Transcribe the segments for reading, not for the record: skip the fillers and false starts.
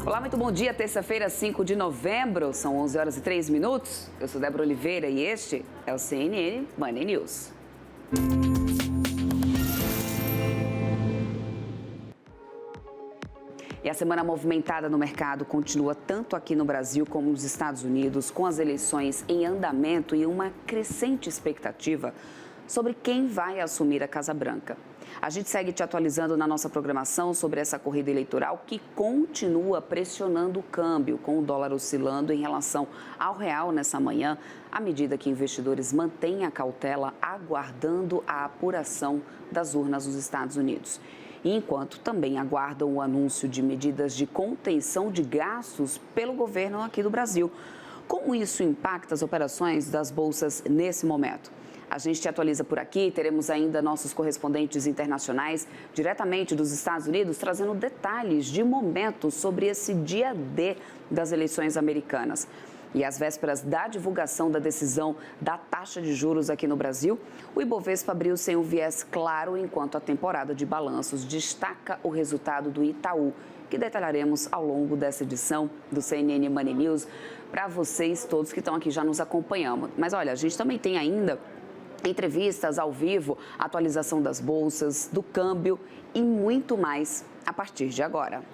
Olá, muito bom dia. Terça-feira, 5 de novembro, são 11 horas e 3 minutos. Eu sou Débora Oliveira e este é o CNN Money News. E a semana movimentada no mercado continua tanto aqui no Brasil como nos Estados Unidos, com as eleições em andamento e uma crescente expectativa sobre quem vai assumir a Casa Branca. A gente segue te atualizando na nossa programação sobre essa corrida eleitoral que continua pressionando o câmbio, com o dólar oscilando em relação ao real nessa manhã, à medida que investidores mantêm a cautela aguardando a apuração das urnas nos Estados Unidos. E enquanto também aguardam o anúncio de medidas de contenção de gastos pelo governo aqui do Brasil. Como isso impacta as operações das bolsas nesse momento? A gente te atualiza por aqui, teremos ainda nossos correspondentes internacionais, diretamente dos Estados Unidos, trazendo detalhes de momento sobre esse dia D das eleições americanas. E às vésperas da divulgação da decisão da taxa de juros aqui no Brasil, o Ibovespa abriu sem um viés claro, enquanto a temporada de balanços destaca o resultado do Itaú, que detalharemos ao longo dessa edição do CNN Money News para vocês todos que estão aqui já nos acompanhando. Mas olha, a gente também tem ainda entrevistas ao vivo, atualização das bolsas, do câmbio e muito mais a partir de agora.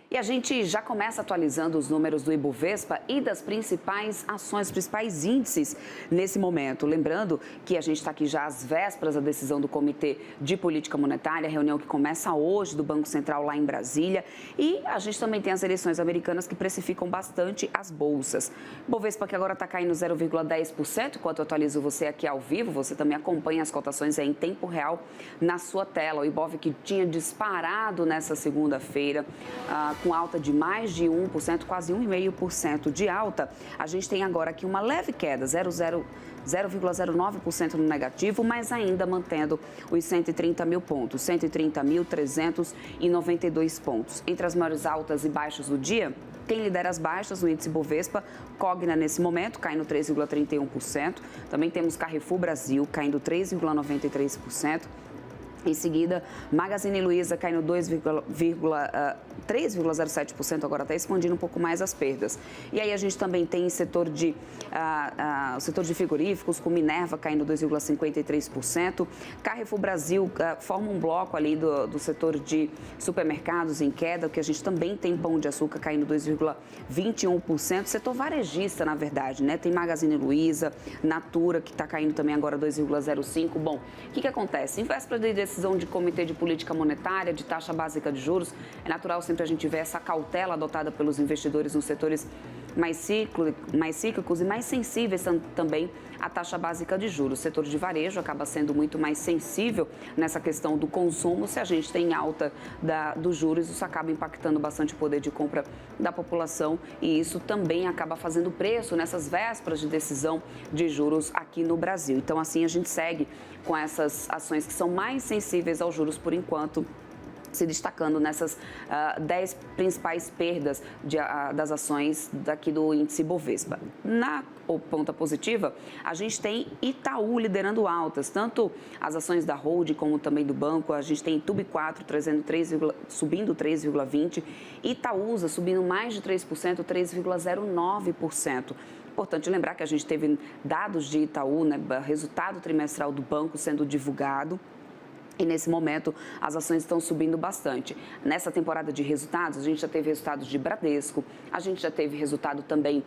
E a gente já começa atualizando os números do Ibovespa e das principais ações, principais índices nesse momento. Lembrando que a gente está aqui já às vésperas da decisão do Comitê de Política Monetária, reunião que começa hoje do Banco Central lá em Brasília. E a gente também tem as eleições americanas que precificam bastante as bolsas. Ibovespa que agora está caindo 0,10%, enquanto eu atualizo você aqui ao vivo, você também acompanha as cotações aí em tempo real na sua tela. O Ibov que tinha disparado nessa segunda-feira, com alta de mais de 1%, quase 1,5% de alta. A gente tem agora aqui uma leve queda, 0,09% no negativo, mas ainda mantendo os 130 mil pontos, 130.392 pontos. Entre as maiores altas e baixas do dia, quem lidera as baixas, o índice Bovespa, Cogna nesse momento, caindo 3,31%. Também temos Carrefour Brasil, caindo 3,93%. Em seguida, Magazine Luiza caindo 3,07%, agora está expandindo um pouco mais as perdas. E aí a gente também tem o setor de frigoríficos, com Minerva caindo 2,53%. Carrefour Brasil forma um bloco ali do setor de supermercados em queda, que a gente também tem Pão de Açúcar caindo 2,21%. Setor varejista, na verdade, né? Tem Magazine Luiza, Natura, que está caindo também agora 2,05%. Bom, o que acontece? Em véspera de decisão de Comitê de Política Monetária, de taxa básica de juros, é natural sempre a gente ver essa cautela adotada pelos investidores nos setores mais cíclicos e mais sensíveis também à taxa básica de juros. O setor de varejo acaba sendo muito mais sensível nessa questão do consumo. Se a gente tem alta dos juros, isso acaba impactando bastante o poder de compra da população e isso também acaba fazendo preço nessas vésperas de decisão de juros aqui no Brasil. Então, assim, a gente segue com essas ações que são mais sensíveis aos juros por enquanto, se destacando nessas 10 principais perdas das ações daqui do índice Bovespa. Na ponta positiva, a gente tem Itaú liderando altas, tanto as ações da Hold como também do banco. A gente tem Tube 4 subindo 3,20%, Itaúsa subindo mais de 3%, 3,09%. Importante lembrar que a gente teve dados de Itaú, né, resultado trimestral do banco sendo divulgado. E nesse momento, as ações estão subindo bastante. Nessa temporada de resultados, a gente já teve resultados de Bradesco, a gente já teve resultado também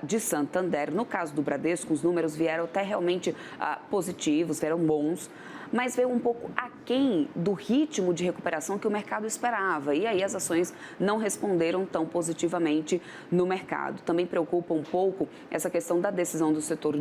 de Santander. No caso do Bradesco, os números vieram até realmente positivos, vieram bons, mas veio um pouco aquém do ritmo de recuperação que o mercado esperava. E aí as ações não responderam tão positivamente no mercado. Também preocupa um pouco essa questão da decisão do setor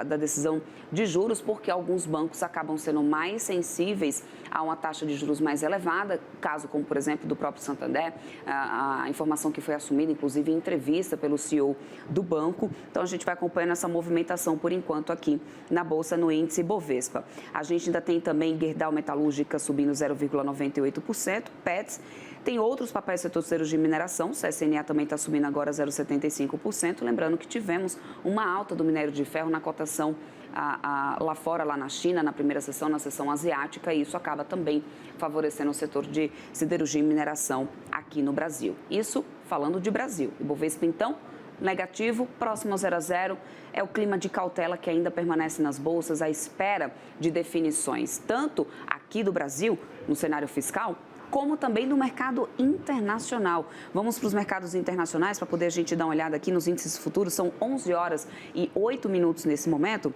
da decisão de juros, porque alguns bancos acabam sendo mais sensíveis a uma taxa de juros mais elevada, caso como, por exemplo, do próprio Santander, a informação que foi assumida, inclusive em entrevista pelo CEO do banco. Então, a gente vai acompanhando essa movimentação, por enquanto, aqui na Bolsa, no índice Bovespa. A gente ainda tem também Gerdau Metalúrgica subindo 0,98%, Petz. Tem outros papéis setores de mineração, o CSNA também está subindo agora 0,75%. Lembrando que tivemos uma alta do minério de ferro na cotação lá fora, lá na China, na primeira sessão, na sessão asiática, e isso acaba também favorecendo o setor de siderurgia e mineração aqui aqui no Brasil. Isso falando de Brasil. Ibovespa, então, negativo, próximo ao 0 a 0. É o clima de cautela que ainda permanece nas bolsas à espera de definições, tanto aqui do Brasil, no cenário fiscal, como também no mercado internacional. Vamos para os mercados internacionais para poder a gente dar uma olhada aqui nos índices futuros. São 11 horas e 8 minutos nesse momento.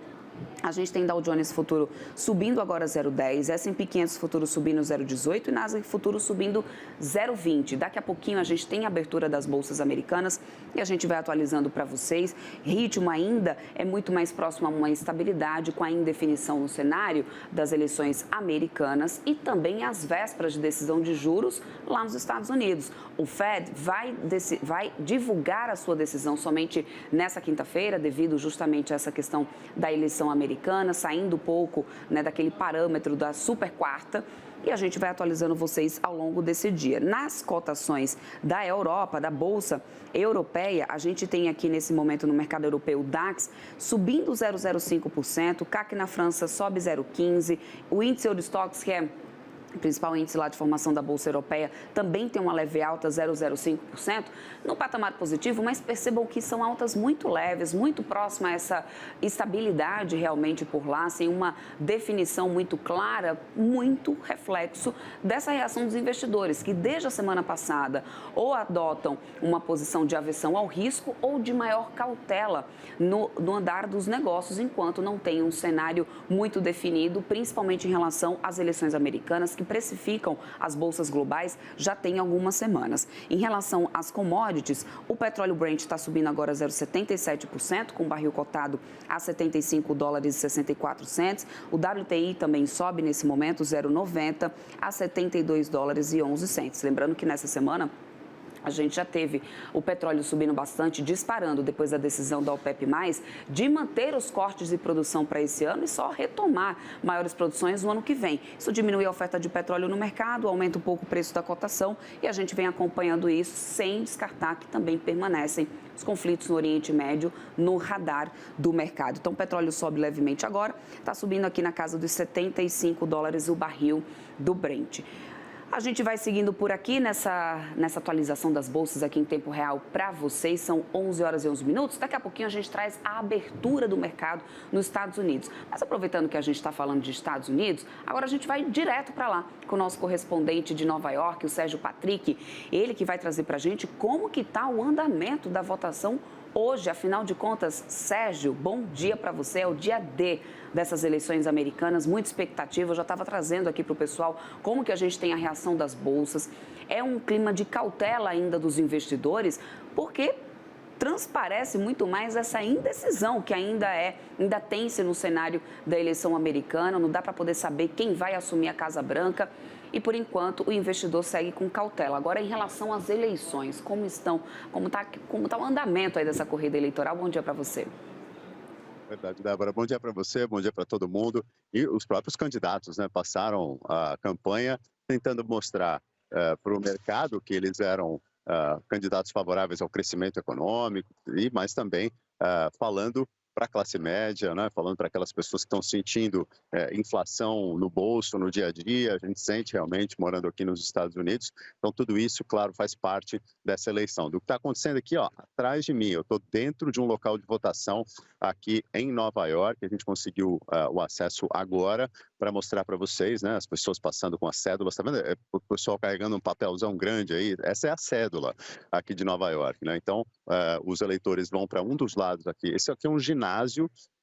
A gente tem Dow Jones Futuro subindo agora 0,10, S&P 500 Futuro subindo 0,18 e Nasdaq Futuro subindo 0,20. Daqui a pouquinho a gente tem a abertura das bolsas americanas e a gente vai atualizando para vocês. Ritmo ainda é muito mais próximo a uma estabilidade com a indefinição no cenário das eleições americanas e também às vésperas de decisão de juros lá nos Estados Unidos. O Fed vai divulgar a sua decisão somente nessa quinta-feira, devido justamente a essa questão da eleição americana, saindo um pouco, né, daquele parâmetro da super quarta, e a gente vai atualizando vocês ao longo desse dia. Nas cotações da Europa, da Bolsa Europeia, a gente tem aqui nesse momento no mercado europeu o DAX subindo 0,05%, o CAC na França sobe 0,15%, o índice Eurostoxx, que é o principal índice lá de formação da Bolsa Europeia, também tem uma leve alta, 0,05%, no patamar positivo, mas percebam que são altas muito leves, muito próximas a essa estabilidade realmente por lá, sem uma definição muito clara, muito reflexo dessa reação dos investidores, que desde a semana passada ou adotam uma posição de aversão ao risco ou de maior cautela no andar dos negócios, enquanto não tem um cenário muito definido, principalmente em relação às eleições americanas, que precificam as bolsas globais já tem algumas semanas. Em relação às commodities, o petróleo Brent está subindo agora 0,77%, com o barril cotado a $75,64. O WTI também sobe nesse momento 0,90 a $72,11. Lembrando que nessa semana a gente já teve o petróleo subindo bastante, disparando depois da decisão da OPEP+, de manter os cortes de produção para esse ano e só retomar maiores produções no ano que vem. Isso diminui a oferta de petróleo no mercado, aumenta um pouco o preço da cotação e a gente vem acompanhando isso sem descartar que também permanecem os conflitos no Oriente Médio no radar do mercado. Então, o petróleo sobe levemente agora, está subindo aqui na casa dos $75 o barril do Brent. A gente vai seguindo por aqui nessa atualização das bolsas aqui em tempo real para vocês. São 11 horas e 11 minutos. Daqui a pouquinho a gente traz a abertura do mercado nos Estados Unidos. Mas aproveitando que a gente está falando de Estados Unidos, agora a gente vai direto para lá com o nosso correspondente de Nova York, o Sérgio Patrick. Ele que vai trazer para a gente como que está o andamento da votação hoje. Afinal de contas, Sérgio, bom dia para você. É o dia D dessas eleições americanas, muita expectativa. Eu já estava trazendo aqui para o pessoal como que a gente tem a reação das bolsas. É um clima de cautela ainda dos investidores, porque transparece muito mais essa indecisão que ainda tem-se no cenário da eleição americana. Não dá para poder saber quem vai assumir a Casa Branca. E, por enquanto, o investidor segue com cautela. Agora, em relação às eleições, como está o andamento aí dessa corrida eleitoral? Bom dia para você. Verdade, Débora. Bom dia para você, bom dia para todo mundo. E os próprios candidatos, né, passaram a campanha tentando mostrar para o mercado que eles eram candidatos favoráveis ao crescimento econômico, mas também falando para a classe média, né? Falando para aquelas pessoas que estão sentindo inflação no bolso, no dia a dia, a gente sente realmente morando aqui nos Estados Unidos. Então, tudo isso, claro, faz parte dessa eleição. Do que está acontecendo aqui, ó, atrás de mim, eu estou dentro de um local de votação aqui em Nova York. A gente conseguiu o acesso agora para mostrar para vocês, né? As pessoas passando com as cédulas, tá vendo? O pessoal carregando um papelzão grande aí. Essa é a cédula aqui de Nova York, né? Então, os eleitores vão para um dos lados aqui. Esse aqui é um ginásio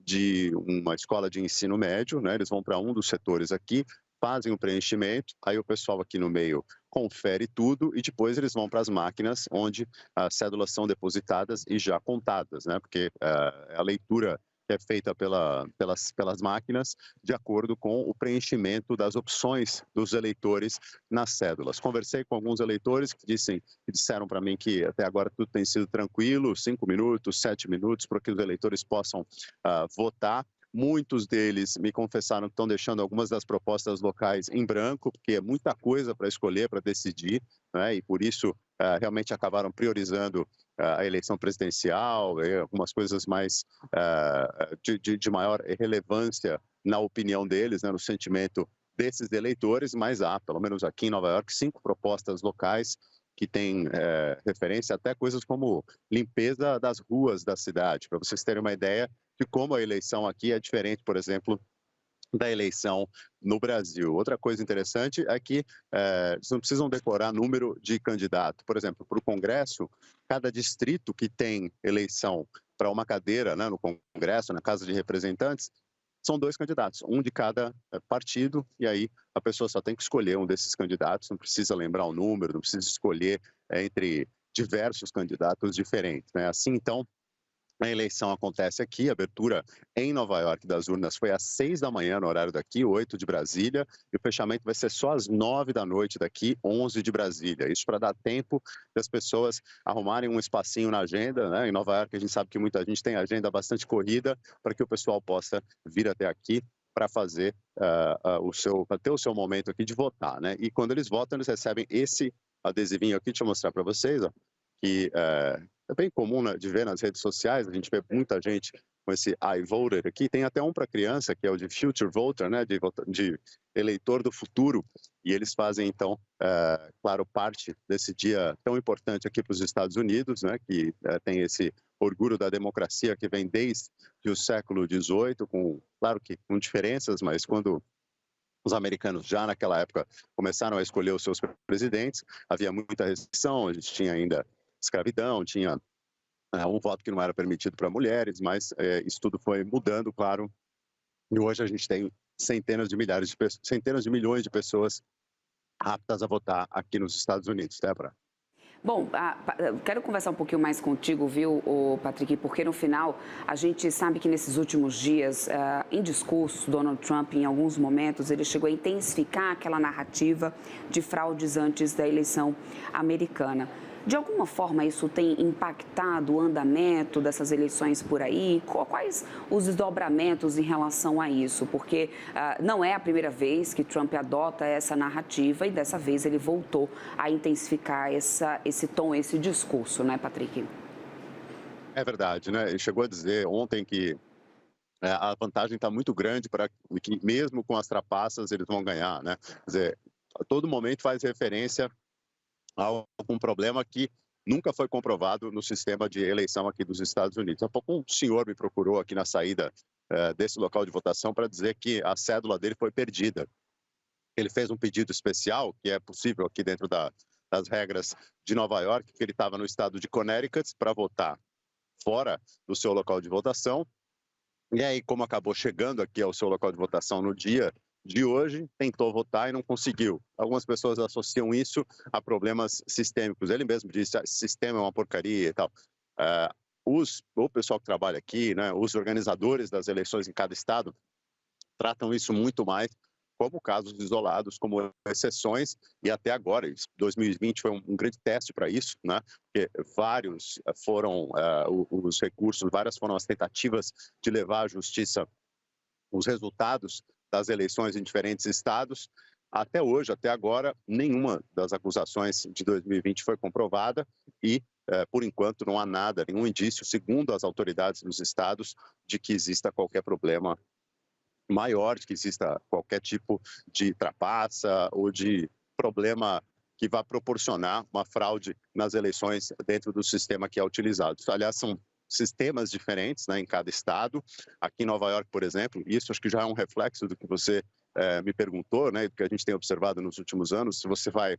de uma escola de ensino médio, né? Eles vão para um dos setores aqui, fazem o preenchimento, aí o pessoal aqui no meio confere tudo e depois eles vão para as máquinas onde as cédulas são depositadas e já contadas, né? Porque a leitura que é feita pelas máquinas de acordo com o preenchimento das opções dos eleitores nas cédulas. Conversei com alguns eleitores que disseram para mim que até agora tudo tem sido tranquilo, 5 minutos, 7 minutos, para que os eleitores possam votar. Muitos deles me confessaram que estão deixando algumas das propostas locais em branco, porque é muita coisa para escolher, para decidir, né? E por isso realmente acabaram priorizando a eleição presidencial, algumas coisas mais de maior relevância na opinião deles, né? No sentimento desses eleitores, mas há, pelo menos aqui em Nova York, 5 propostas locais que tem referência até coisas como limpeza das ruas da cidade, para vocês terem uma ideia de como a eleição aqui é diferente, por exemplo, da eleição no Brasil. Outra coisa interessante é que vocês não precisam decorar número de candidato. Por exemplo, para o Congresso, cada distrito que tem eleição para uma cadeira, né, no Congresso, na Casa de Representantes, são 2 candidatos, um de cada partido, e aí a pessoa só tem que escolher um desses candidatos, não precisa lembrar o número, não precisa escolher entre diversos candidatos diferentes, né? Assim, então, a eleição acontece aqui, a abertura em Nova York das urnas foi às 6 da manhã no horário daqui, 8 de Brasília, e o fechamento vai ser só às 9 da noite daqui, 11 de Brasília. Isso para dar tempo das pessoas arrumarem um espacinho na agenda, né? Em Nova York a gente sabe que muita gente tem agenda bastante corrida, para que o pessoal possa vir até aqui para fazer para ter o seu momento aqui de votar, né? E quando eles votam, eles recebem esse adesivinho aqui, deixa eu mostrar para vocês, ó, que é bem comum, né, de ver nas redes sociais, a gente vê muita gente com esse I voted aqui, tem até um para criança, que é o de future voter, né, de eleitor do futuro, e eles fazem, então, claro, parte desse dia tão importante aqui para os Estados Unidos, né, que tem esse orgulho da democracia que vem desde o século XVIII, claro que com diferenças, mas quando os americanos já naquela época começaram a escolher os seus presidentes, havia muita restrição, a gente tinha ainda escravidão, tinha um voto que não era permitido para mulheres, mas isso tudo foi mudando, claro, e hoje a gente tem centenas de milhões de pessoas aptas a votar aqui nos Estados Unidos, Débora. Bom, eu quero conversar um pouquinho mais contigo, viu, Patrick, porque no final a gente sabe que nesses últimos dias, em discursos, Donald Trump, em alguns momentos, ele chegou a intensificar aquela narrativa de fraudes antes da eleição americana. De alguma forma, isso tem impactado o andamento dessas eleições por aí? Quais os desdobramentos em relação a isso? Porque não é a primeira vez que Trump adota essa narrativa e dessa vez ele voltou a intensificar esse tom, esse discurso, né, Patrick? É verdade, né? Ele chegou a dizer ontem que a vantagem está muito grande para que mesmo com as trapaças eles vão ganhar, né? Quer dizer, a todo momento faz referência a um problema que nunca foi comprovado no sistema de eleição aqui dos Estados Unidos. Há pouco um senhor me procurou aqui na saída desse local de votação para dizer que a cédula dele foi perdida. Ele fez um pedido especial, que é possível aqui dentro das regras de Nova York, que ele estava no estado de Connecticut para votar fora do seu local de votação. E aí, como acabou chegando aqui ao seu local de votação no dia de hoje, tentou votar e não conseguiu. Algumas pessoas associam isso a problemas sistêmicos. Ele mesmo disse que o sistema é uma porcaria e tal. O pessoal que trabalha aqui, né, os organizadores das eleições em cada estado, tratam isso muito mais como casos isolados, como exceções, e até agora, 2020 foi um grande teste para isso, né? Porque vários foram os recursos, várias foram as tentativas de levar à justiça os resultados das eleições em diferentes estados. Até hoje, até agora, nenhuma das acusações de 2020 foi comprovada e, por enquanto, não há nada, nenhum indício, segundo as autoridades dos estados, de que exista qualquer problema maior, de que exista qualquer tipo de trapaça ou de problema que vá proporcionar uma fraude nas eleições dentro do sistema que é utilizado. Aliás, são sistemas diferentes, né, em cada estado. Aqui em Nova York, por exemplo, isso acho que já é um reflexo do que você me perguntou, né, do que a gente tem observado nos últimos anos. Se você vai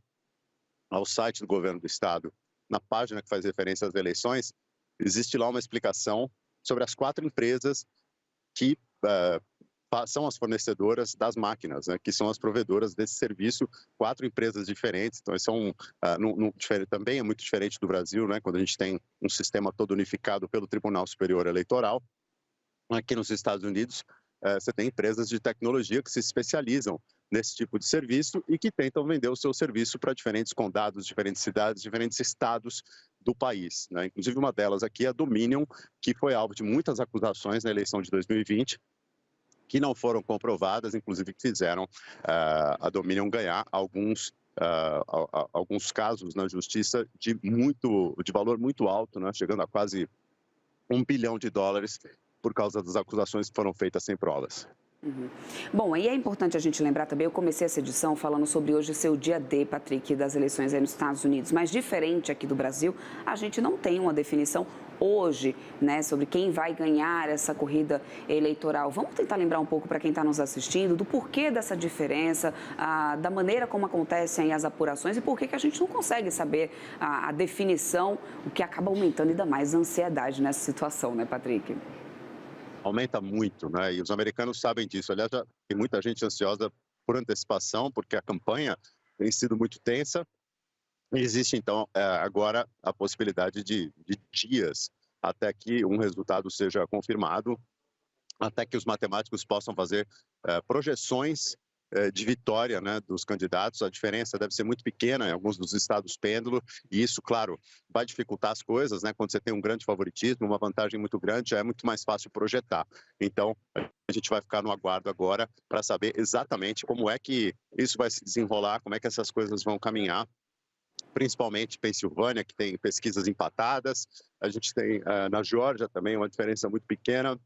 ao site do governo do estado, na página que faz referência às eleições, existe lá uma explicação sobre as 4 empresas que são as fornecedoras das máquinas, né, que são as provedoras desse serviço, 4 empresas diferentes. Então, isso também é muito diferente do Brasil, né, quando a gente tem um sistema todo unificado pelo Tribunal Superior Eleitoral. Aqui nos Estados Unidos, você tem empresas de tecnologia que se especializam nesse tipo de serviço e que tentam vender o seu serviço para diferentes condados, diferentes cidades, diferentes estados do país, né? Inclusive, uma delas aqui é a Dominion, que foi alvo de muitas acusações na eleição de 2020, que não foram comprovadas, inclusive que fizeram a Dominion ganhar alguns casos na justiça de valor muito alto, né, chegando a quase $1 bilhão por causa das acusações que foram feitas sem provas. Uhum. Bom, aí é importante a gente lembrar também, eu comecei essa edição falando sobre hoje ser o dia D, Patrick, das eleições aí nos Estados Unidos, mas diferente aqui do Brasil, a gente não tem uma definição hoje, né, sobre quem vai ganhar essa corrida eleitoral. Vamos tentar lembrar um pouco para quem está nos assistindo do porquê dessa diferença, da maneira como acontecem as apurações e por que a gente não consegue saber a definição, o que acaba aumentando ainda mais a ansiedade nessa situação, né, Patrick? Aumenta muito, né? E os americanos sabem disso. Aliás, já tem muita gente ansiosa por antecipação, porque a campanha tem sido muito tensa. E existe, então, agora a possibilidade de dias até que um resultado seja confirmado, até que os matemáticos possam fazer projeções de vitória, né, dos candidatos. A diferença deve ser muito pequena em alguns dos estados pêndulo, e isso, claro, vai dificultar as coisas, né? Quando você tem um grande favoritismo, uma vantagem muito grande, já é muito mais fácil projetar. Então, a gente vai ficar no aguardo agora para saber exatamente como é que isso vai se desenrolar, como é que essas coisas vão caminhar, principalmente Pensilvânia, que tem pesquisas empatadas. A gente tem na Geórgia também uma diferença muito pequena.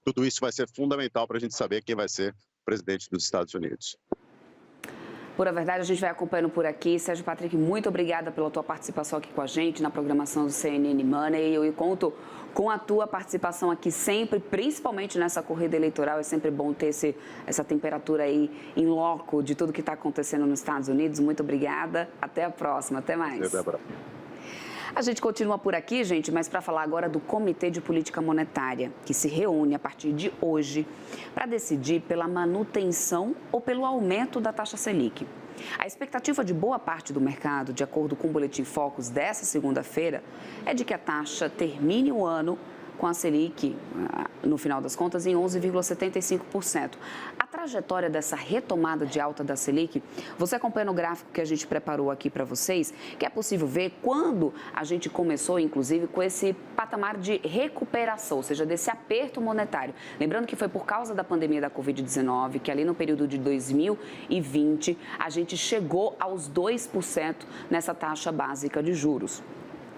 Tudo isso vai ser fundamental para a gente saber quem vai ser presidente dos Estados Unidos. Pura Verdade, a gente vai acompanhando por aqui. Sérgio Patrick, muito obrigada pela tua participação aqui com a gente na programação do CNN Money. Eu conto com a tua participação aqui sempre, principalmente nessa corrida eleitoral. É sempre bom ter essa temperatura aí em loco de tudo que está acontecendo nos Estados Unidos. Muito obrigada. Até a próxima. Até mais. Débora. A gente continua por aqui, gente, mas para falar agora do Comitê de Política Monetária, que se reúne a partir de hoje para decidir pela manutenção ou pelo aumento da taxa Selic. A expectativa de boa parte do mercado, de acordo com o Boletim Focus dessa segunda-feira, é de que a taxa termine o ano com a Selic, no final das contas, em 11,75%. A trajetória dessa retomada de alta da Selic, você acompanha no gráfico que a gente preparou aqui para vocês, que é possível ver quando a gente começou, inclusive, com esse patamar de recuperação, ou seja, desse aperto monetário. Lembrando que foi por causa da pandemia da Covid-19, que ali no período de 2020, a gente chegou aos 2% nessa taxa básica de juros.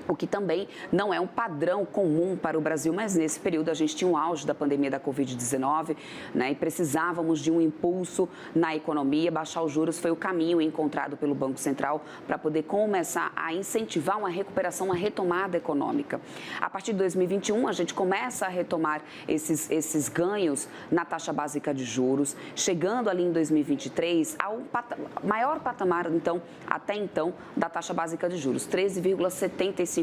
O que também não é um padrão comum para o Brasil, mas nesse período a gente tinha um auge da pandemia da Covid-19, né, e precisávamos de um impulso na economia. Baixar os juros foi o caminho encontrado pelo Banco Central para poder começar a incentivar uma recuperação, uma retomada econômica. A partir de 2021, a gente começa a retomar esses ganhos na taxa básica de juros, chegando ali em 2023 ao maior patamar, então, até então, da taxa básica de juros, 13,75%.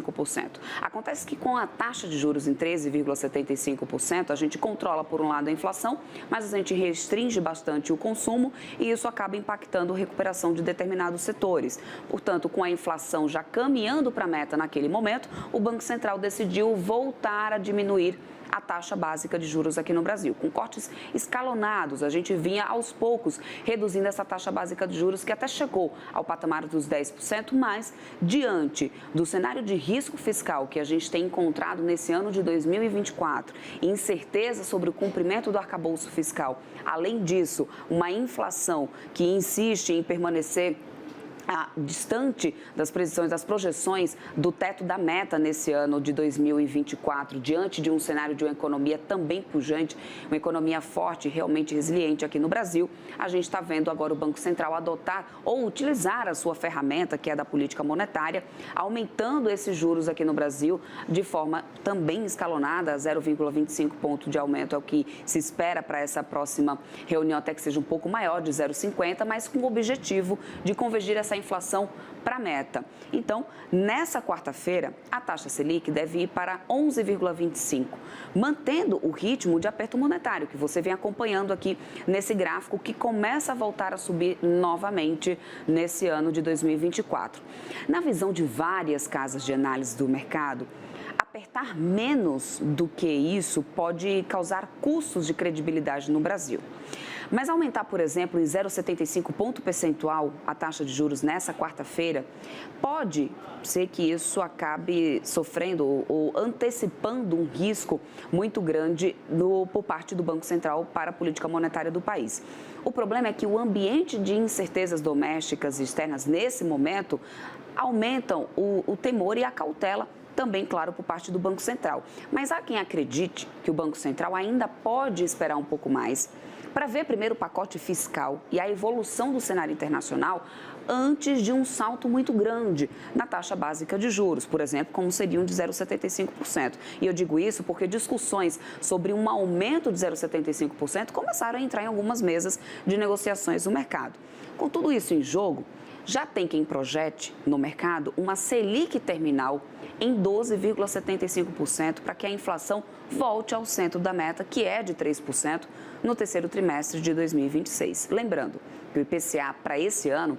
Acontece que com a taxa de juros em 13,75%, a gente controla, por um lado, a inflação, mas a gente restringe bastante o consumo e isso acaba impactando a recuperação de determinados setores. Portanto, com a inflação já caminhando para a meta naquele momento, o Banco Central decidiu voltar a diminuir a taxa básica de juros aqui no Brasil. Com cortes escalonados, a gente vinha aos poucos reduzindo essa taxa básica de juros, que até chegou ao patamar dos 10%, mas diante do cenário de risco fiscal que a gente tem encontrado nesse ano de 2024, incerteza sobre o cumprimento do arcabouço fiscal, além disso, uma inflação que insiste em permanecer distante das previsões, das projeções do teto da meta nesse ano de 2024, diante de um cenário de uma economia também pujante, uma economia forte e realmente resiliente aqui no Brasil, a gente está vendo agora o Banco Central adotar ou utilizar a sua ferramenta, que é da política monetária, aumentando esses juros aqui no Brasil de forma também escalonada, 0,25 ponto de aumento é o que se espera para essa próxima reunião, até que seja um pouco maior, de 0,50, mas com o objetivo de convergir essa inflação para a meta. Então, nessa quarta-feira, a taxa Selic deve ir para 11,25, mantendo o ritmo de aperto monetário que você vem acompanhando aqui nesse gráfico, que começa a voltar a subir novamente nesse ano de 2024. Na visão de várias casas de análise do mercado, apertar menos do que isso pode causar custos de credibilidade no Brasil. Mas aumentar, por exemplo, em 0,75 ponto percentual a taxa de juros nessa quarta-feira, pode ser que isso acabe sofrendo ou antecipando um risco muito grande por parte do Banco Central para a política monetária do país. O problema é que o ambiente de incertezas domésticas e externas nesse momento aumentam o temor e a cautela também, claro, por parte do Banco Central. Mas há quem acredite que o Banco Central ainda pode esperar um pouco mais para ver primeiro o pacote fiscal e a evolução do cenário internacional antes de um salto muito grande na taxa básica de juros, por exemplo, como seria um de 0,75%. E eu digo isso porque discussões sobre um aumento de 0,75% começaram a entrar em algumas mesas de negociações do mercado. Com tudo isso em jogo, já tem quem projete no mercado uma Selic terminal em 12,75% para que a inflação volte ao centro da meta, que é de 3%, no terceiro trimestre de 2026. Lembrando que o IPCA para esse ano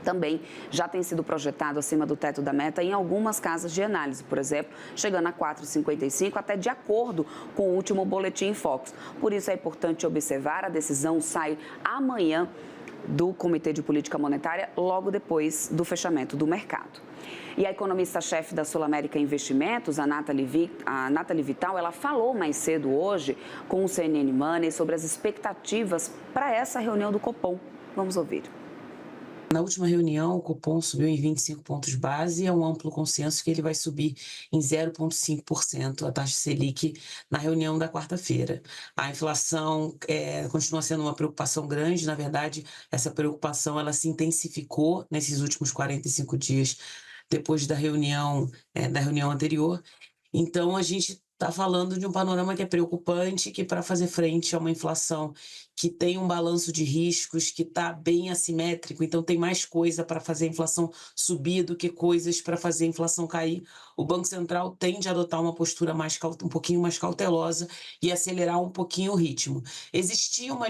também já tem sido projetado acima do teto da meta em algumas casas de análise, por exemplo, chegando a 4,55, até de acordo com o último boletim Focus. Por isso é importante observar, a decisão sai amanhã do Comitê de Política Monetária, logo depois do fechamento do mercado. E a economista-chefe da Sul América Investimentos, a Nathalie Vital, ela falou mais cedo hoje com o CNN Money sobre as expectativas para essa reunião do Copom. Vamos ouvir. Na última reunião, o Copom subiu em 25 pontos base e é um amplo consenso que ele vai subir em 0,5% a taxa Selic na reunião da quarta-feira. A inflação continua sendo uma preocupação grande, na verdade, essa preocupação ela se intensificou nesses últimos 45 dias depois da reunião anterior. Então, a gente está falando de um panorama que é preocupante, que para fazer frente a uma inflação que tem um balanço de riscos, que está bem assimétrico, então tem mais coisa para fazer a inflação subir do que coisas para fazer a inflação cair, o Banco Central tende a adotar uma postura um pouquinho mais cautelosa e acelerar um pouquinho o ritmo. Existia uma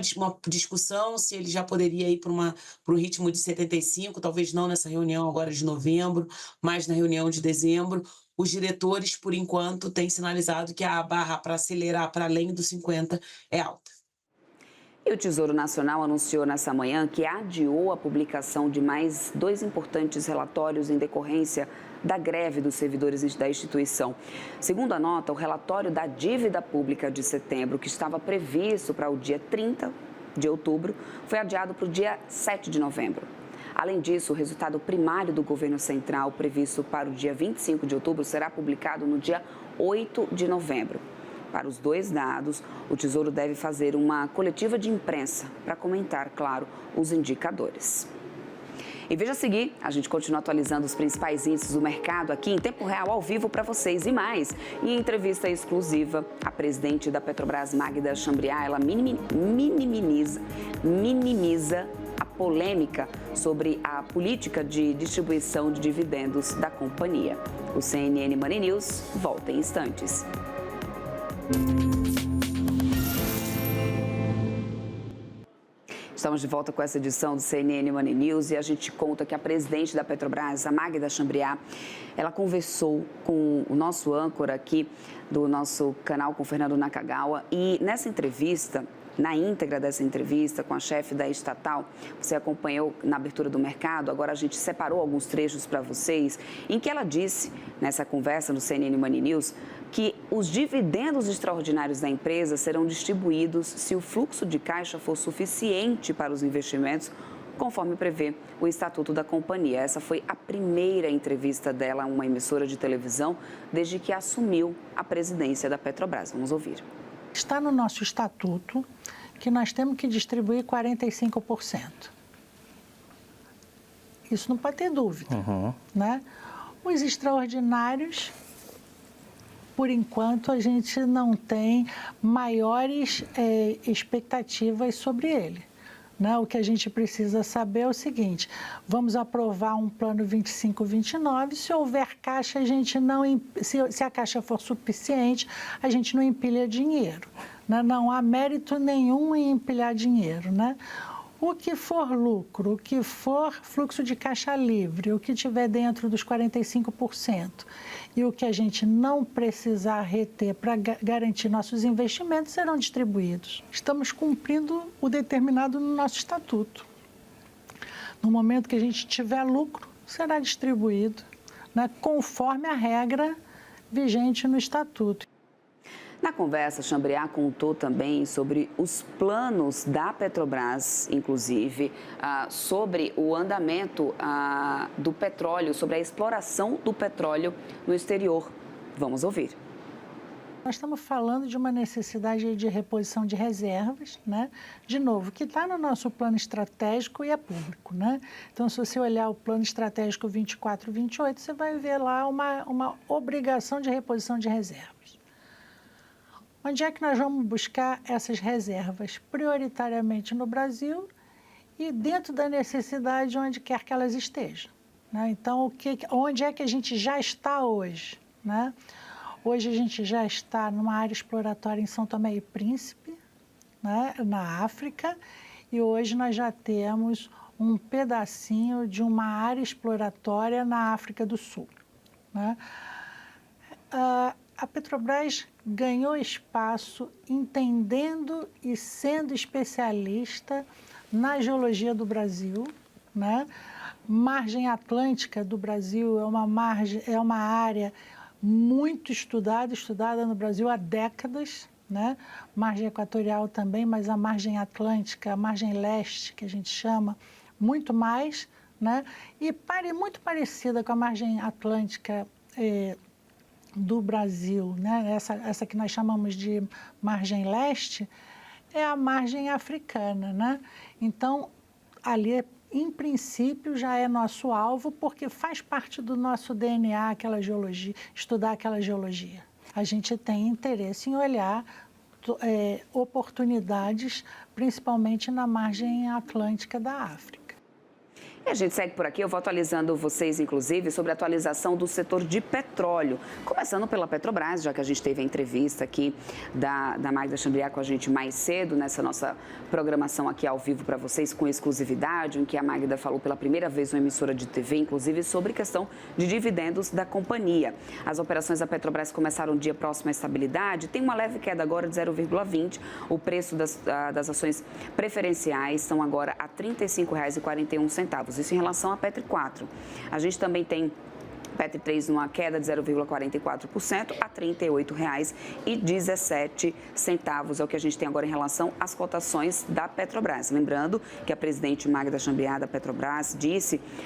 discussão se ele já poderia ir para um ritmo de 75, talvez não nessa reunião agora de novembro, mas na reunião de dezembro. Os diretores, por enquanto, têm sinalizado que a barra para acelerar para além dos 50 é alta. E o Tesouro Nacional anunciou nessa manhã que adiou a publicação de mais 2 importantes relatórios em decorrência da greve dos servidores da instituição. Segundo a nota, o relatório da dívida pública de setembro, que estava previsto para o dia 30 de outubro, foi adiado para o dia 7 de novembro. Além disso, o resultado primário do governo central, previsto para o dia 25 de outubro, será publicado no dia 8 de novembro. Para os 2 dados, o Tesouro deve fazer uma coletiva de imprensa para comentar, claro, os indicadores. E veja a seguir, a gente continua atualizando os principais índices do mercado aqui em tempo real, ao vivo para vocês. E mais, em entrevista exclusiva, a presidente da Petrobras, Magda Chambriard, ela minimiza a polêmica sobre a política de distribuição de dividendos da companhia. O CNN Money News volta em instantes. Estamos de volta com essa edição do CNN Money News e a gente conta que a presidente da Petrobras, a Magda Chambriard, ela conversou com o nosso âncora aqui do nosso canal, com o Fernando Nakagawa, e nessa entrevista, na íntegra dessa entrevista com a chefe da estatal, você acompanhou na abertura do mercado, agora a gente separou alguns trechos para vocês, em que ela disse, nessa conversa no CNN Money News, que os dividendos extraordinários da empresa serão distribuídos se o fluxo de caixa for suficiente para os investimentos, conforme prevê o Estatuto da Companhia. Essa foi a primeira entrevista dela a uma emissora de televisão desde que assumiu a presidência da Petrobras. Vamos ouvir. Está no nosso estatuto que nós temos que distribuir 45%. Isso não pode ter dúvida, né? Os extraordinários, por enquanto, a gente não tem maiores expectativas sobre ele. Né? O que a gente precisa saber é o seguinte: vamos aprovar um plano 25-29, se houver caixa, a gente não, se a caixa for suficiente, a gente não empilha dinheiro. Né? Não há mérito nenhum em empilhar dinheiro. Né? O que for lucro, o que for fluxo de caixa livre, o que tiver dentro dos 45% e o que a gente não precisar reter para garantir nossos investimentos serão distribuídos. Estamos cumprindo o determinado no nosso estatuto. No momento que a gente tiver lucro, será distribuído, né, conforme a regra vigente no estatuto. Na conversa, Chambriard contou também sobre os planos da Petrobras, inclusive, sobre o andamento do petróleo, sobre a exploração do petróleo no exterior. Vamos ouvir. Nós estamos falando de uma necessidade de reposição de reservas, né? De novo, que está no nosso plano estratégico e é público, né? Então, se você olhar o plano estratégico 24-28, você vai ver lá uma obrigação de reposição de reservas. Onde é que nós vamos buscar essas reservas? Prioritariamente no Brasil e dentro da necessidade onde quer que elas estejam, né? Então, onde é que a gente já está hoje, né? Hoje a gente já está numa área exploratória em São Tomé e Príncipe, né, na África, e hoje nós já temos um pedacinho de uma área exploratória na África do Sul, né? A Petrobras ganhou espaço entendendo e sendo especialista na geologia do Brasil, né? Margem atlântica do Brasil é uma área muito estudada no Brasil há décadas, né? Margem equatorial também, mas a margem atlântica, a margem leste, que a gente chama, muito mais, né? E muito parecida com a margem atlântica do Brasil, né? Essa que nós chamamos de margem leste, é a margem africana, né? Então, ali em princípio, já é nosso alvo, porque faz parte do nosso DNA aquela geologia, estudar aquela geologia. A gente tem interesse em olhar oportunidades, principalmente na margem atlântica da África. E a gente segue por aqui, eu vou atualizando vocês, inclusive, sobre a atualização do setor de petróleo. Começando pela Petrobras, já que a gente teve a entrevista aqui da Magda Chambriard com a gente mais cedo, nessa nossa programação aqui ao vivo para vocês, com exclusividade, em que a Magda falou pela primeira vez uma emissora de TV, inclusive, sobre questão de dividendos da companhia. As operações da Petrobras começaram o dia próximo à estabilidade, tem uma leve queda agora de 0,20. O preço das ações preferenciais estão agora a R$ 35,41. Isso em relação à Petro 4. A gente também tem Petro 3 numa queda de 0,44% a R$ 38,17. É o que a gente tem agora em relação às cotações da Petrobras. Lembrando que a presidente Magda Chambriard da Petrobras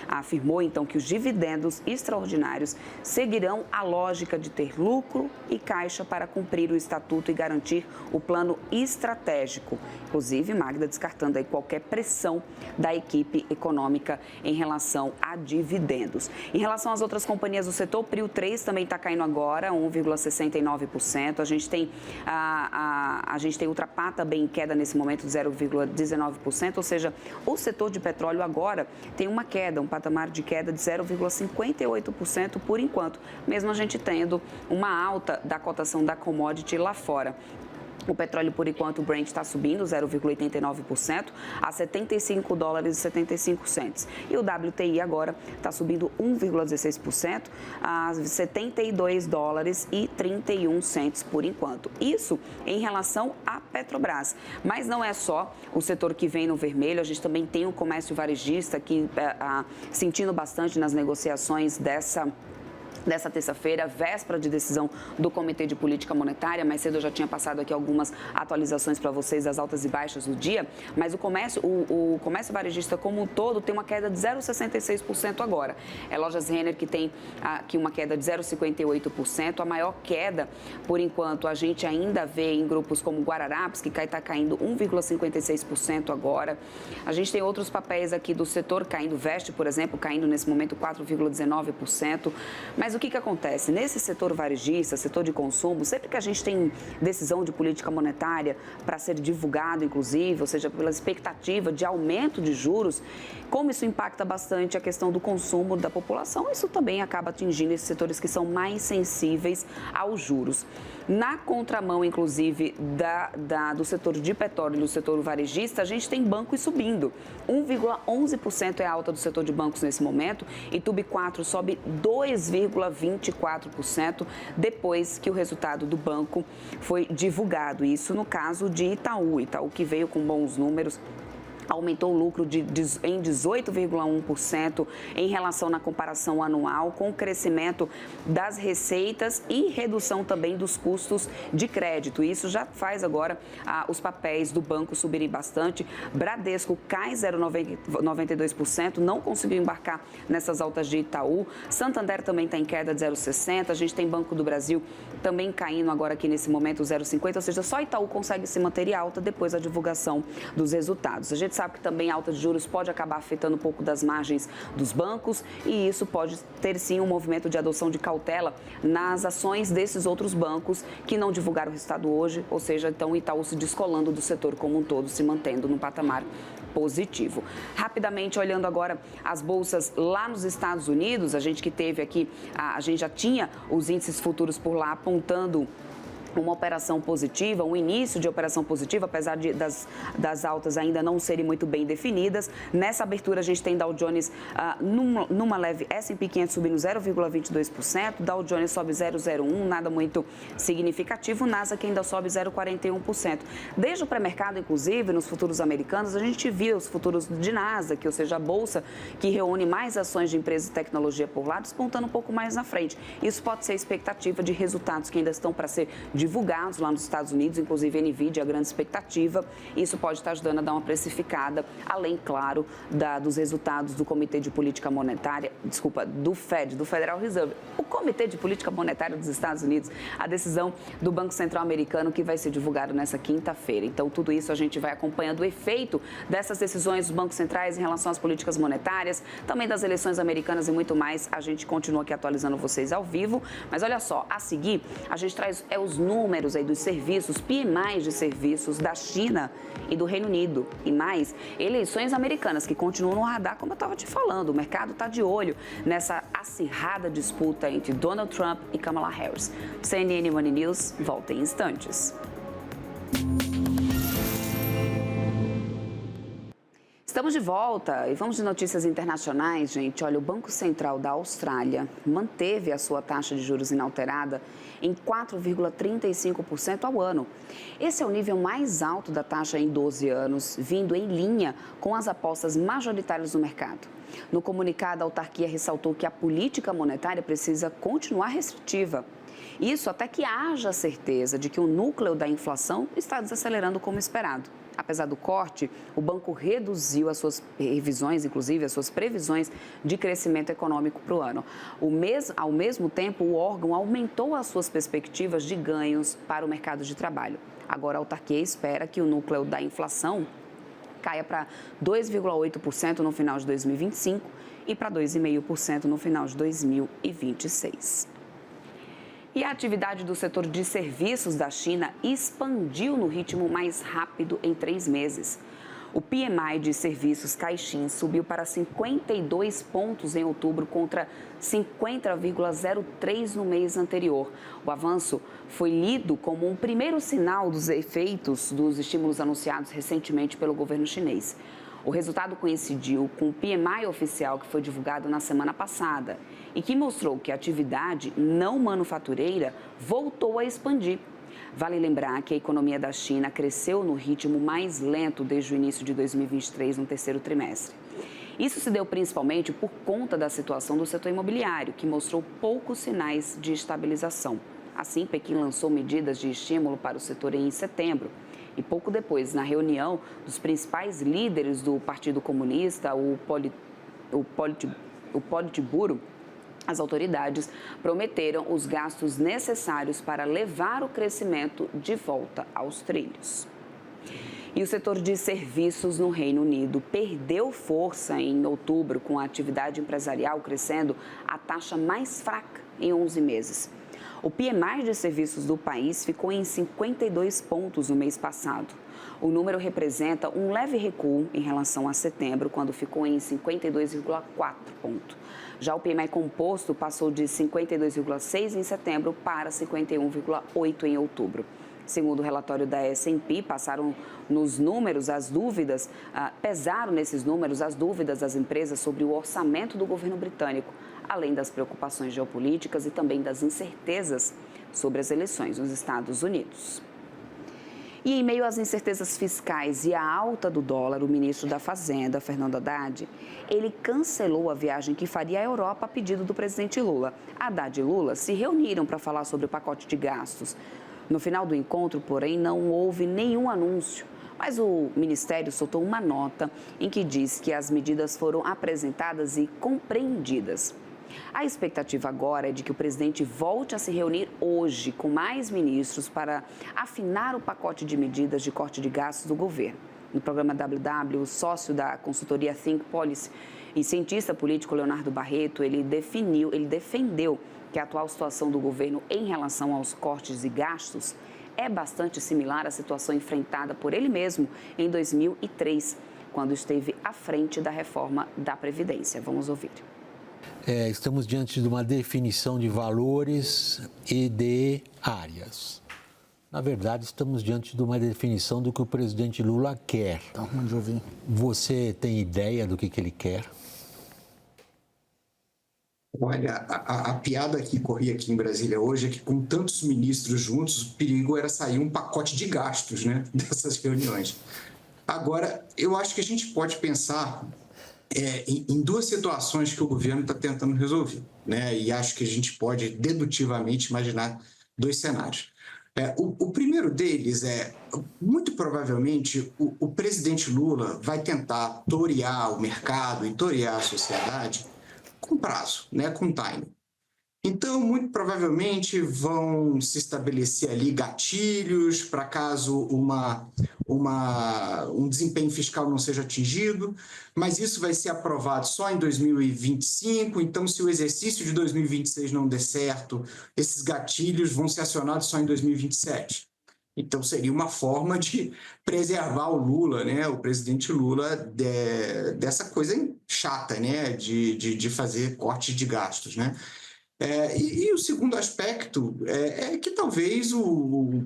afirmou então que os dividendos extraordinários seguirão a lógica de ter lucro e caixa para cumprir o estatuto e garantir o plano estratégico. Inclusive, Magda descartando aí qualquer pressão da equipe econômica em relação a dividendos. Em relação às outras companhias do setor, o PRIO 3 também está caindo agora, 1,69%. A gente tem Ultrapar também em queda nesse momento de 0,19%, ou seja, o setor de petróleo agora tem uma queda, um patamar de queda de 0,58% por enquanto, mesmo a gente tendo uma alta da cotação da commodity lá fora. O petróleo, por enquanto, o Brent está subindo 0,89% a $75,75. E o WTI agora está subindo 1,16% a $72,31 por enquanto. Isso em relação à Petrobras. Mas não é só o setor que vem no vermelho, a gente também tem o comércio varejista que sentindo bastante nas negociações dessa terça-feira, véspera de decisão do Comitê de Política Monetária. Mais cedo eu já tinha passado aqui algumas atualizações para vocês das altas e baixas do dia, mas o comércio varejista como um todo tem uma queda de 0,66% agora. É Lojas Renner que tem aqui uma queda de 0,58%. A maior queda, por enquanto, a gente ainda vê em grupos como Guararapes, que está caindo 1,56% agora. A gente tem outros papéis aqui do setor caindo, Veste, por exemplo, caindo nesse momento 4,19%. Mas o que acontece? Nesse setor varejista, setor de consumo, sempre que a gente tem decisão de política monetária para ser divulgado, inclusive, ou seja, pela expectativa de aumento de juros, como isso impacta bastante a questão do consumo da população, isso também acaba atingindo esses setores que são mais sensíveis aos juros. Na contramão, inclusive, do setor de petróleo e do setor varejista, a gente tem bancos subindo. 1,11% é a alta do setor de bancos nesse momento e Tube 4 sobe 2,24% depois que o resultado do banco foi divulgado. Isso no caso de Itaú que veio com bons números. aumentou o lucro em 18,1% em relação na comparação anual, com o crescimento das receitas e redução também dos custos de crédito. Isso já faz agora os papéis do banco subirem bastante. Bradesco cai 0,92%, não conseguiu embarcar nessas altas de Itaú. Santander também está em queda de 0,60%. A gente tem Banco do Brasil também caindo agora aqui nesse momento 0,50%, ou seja, só Itaú consegue se manter alta depois da divulgação dos resultados. A gente sabe que também a alta de juros pode acabar afetando um pouco das margens dos bancos e isso pode ter sim um movimento de adoção de cautela nas ações desses outros bancos que não divulgaram o resultado hoje, ou seja, então Itaú se descolando do setor como um todo, se mantendo no patamar positivo. Rapidamente, olhando agora as bolsas lá nos Estados Unidos, a gente que teve aqui, a gente já tinha os índices futuros por lá apontando uma operação positiva, um início de operação positiva, apesar das altas ainda não serem muito bem definidas. Nessa abertura, a gente tem Dow Jones numa leve, S&P 500 subindo 0,22%, Dow Jones sobe 0,01%, nada muito significativo, Nasdaq ainda sobe 0,41%. Desde o pré-mercado, inclusive, nos futuros americanos, a gente viu os futuros de Nasdaq, ou seja, a bolsa que reúne mais ações de empresas de tecnologia por lá, despontando um pouco mais na frente. Isso pode ser expectativa de resultados que ainda estão para ser divulgados lá nos Estados Unidos, inclusive a Nvidia, a grande expectativa. Isso pode estar ajudando a dar uma precificada, além, claro, dos resultados do Comitê de Política Monetária, do Fed, do Federal Reserve. O Comitê de Política Monetária dos Estados Unidos, a decisão do Banco Central Americano que vai ser divulgada nessa quinta-feira. Então, tudo isso a gente vai acompanhando o efeito dessas decisões dos bancos centrais em relação às políticas monetárias, também das eleições americanas e muito mais. A gente continua aqui atualizando vocês ao vivo. Mas olha só, a seguir, a gente traz os números aí dos serviços, PMI de serviços da China e do Reino Unido. E mais, eleições americanas que continuam no radar, como eu estava te falando. O mercado está de olho nessa acirrada disputa entre Donald Trump e Kamala Harris. CNN Money News volta em instantes. Estamos de volta e vamos de notícias internacionais, gente. Olha, o Banco Central da Austrália manteve a sua taxa de juros inalterada em 4,35% ao ano. Esse é o nível mais alto da taxa em 12 anos, vindo em linha com as apostas majoritárias do mercado. No comunicado, a autarquia ressaltou que a política monetária precisa continuar restritiva. Isso até que haja certeza de que o núcleo da inflação está desacelerando como esperado. Apesar do corte, o banco reduziu as suas revisões, inclusive as suas previsões de crescimento econômico para o ano. Ao mesmo tempo, o órgão aumentou as suas perspectivas de ganhos para o mercado de trabalho. Agora, a autarquia espera que o núcleo da inflação caia para 2,8% no final de 2025 e para 2,5% no final de 2026. E a atividade do setor de serviços da China expandiu no ritmo mais rápido em 3 meses. O PMI de serviços Caixin subiu para 52 pontos em outubro contra 50,03 no mês anterior. O avanço foi lido como um primeiro sinal dos efeitos dos estímulos anunciados recentemente pelo governo chinês. O resultado coincidiu com o PMI oficial que foi divulgado na semana passada e que mostrou que a atividade não manufatureira voltou a expandir. Vale lembrar que a economia da China cresceu no ritmo mais lento desde o início de 2023, no terceiro trimestre. Isso se deu principalmente por conta da situação do setor imobiliário, que mostrou poucos sinais de estabilização. Assim, Pequim lançou medidas de estímulo para o setor em setembro. E pouco depois, na reunião dos principais líderes do Partido Comunista, o Politburo, as autoridades prometeram os gastos necessários para levar o crescimento de volta aos trilhos. E o setor de serviços no Reino Unido perdeu força em outubro, com a atividade empresarial crescendo a taxa mais fraca em 11 meses. O PMI de serviços do país ficou em 52 pontos no mês passado. O número representa um leve recuo em relação a setembro, quando ficou em 52,4 pontos. Já o PMI composto passou de 52,6 em setembro para 51,8 em outubro. Segundo o relatório da S&P, pesaram nesses números as dúvidas das empresas sobre o orçamento do governo britânico, além das preocupações geopolíticas e também das incertezas sobre as eleições nos Estados Unidos. E em meio às incertezas fiscais e à alta do dólar, o ministro da Fazenda, Fernando Haddad, ele cancelou a viagem que faria à Europa a pedido do presidente Lula. Haddad e Lula se reuniram para falar sobre o pacote de gastos. No final do encontro, porém, não houve nenhum anúncio. Mas o Ministério soltou uma nota em que diz que as medidas foram apresentadas e compreendidas. A expectativa agora é de que o presidente volte a se reunir hoje com mais ministros para afinar o pacote de medidas de corte de gastos do governo. No programa WW, o sócio da consultoria Think Policy e cientista político Leonardo Barreto, ele defendeu que a atual situação do governo em relação aos cortes e gastos é bastante similar à situação enfrentada por ele mesmo em 2003, quando esteve à frente da reforma da Previdência. Vamos ouvir. Estamos diante de uma definição de valores e de áreas. Na verdade, estamos diante de uma definição do que o presidente Lula quer. Tá ruim de ouvir. Você tem ideia do que ele quer? Olha, a piada que corria aqui em Brasília hoje é que, com tantos ministros juntos, o perigo era sair um pacote de gastos, né, dessas reuniões. Agora, eu acho que a gente pode pensar em duas situações que o governo está tentando resolver, né, e acho que a gente pode dedutivamente imaginar dois cenários. O primeiro deles muito provavelmente, o presidente Lula vai tentar torear o mercado e torear a sociedade com prazo, né, com timing. Então, muito provavelmente, vão se estabelecer ali gatilhos para caso um desempenho fiscal não seja atingido, mas isso vai ser aprovado só em 2025, então, se o exercício de 2026 não der certo, esses gatilhos vão ser acionados só em 2027. Então, seria uma forma de preservar o Lula, né, o presidente Lula, dessa coisa chata, né, de fazer cortes de gastos, né. E o segundo aspecto é que talvez o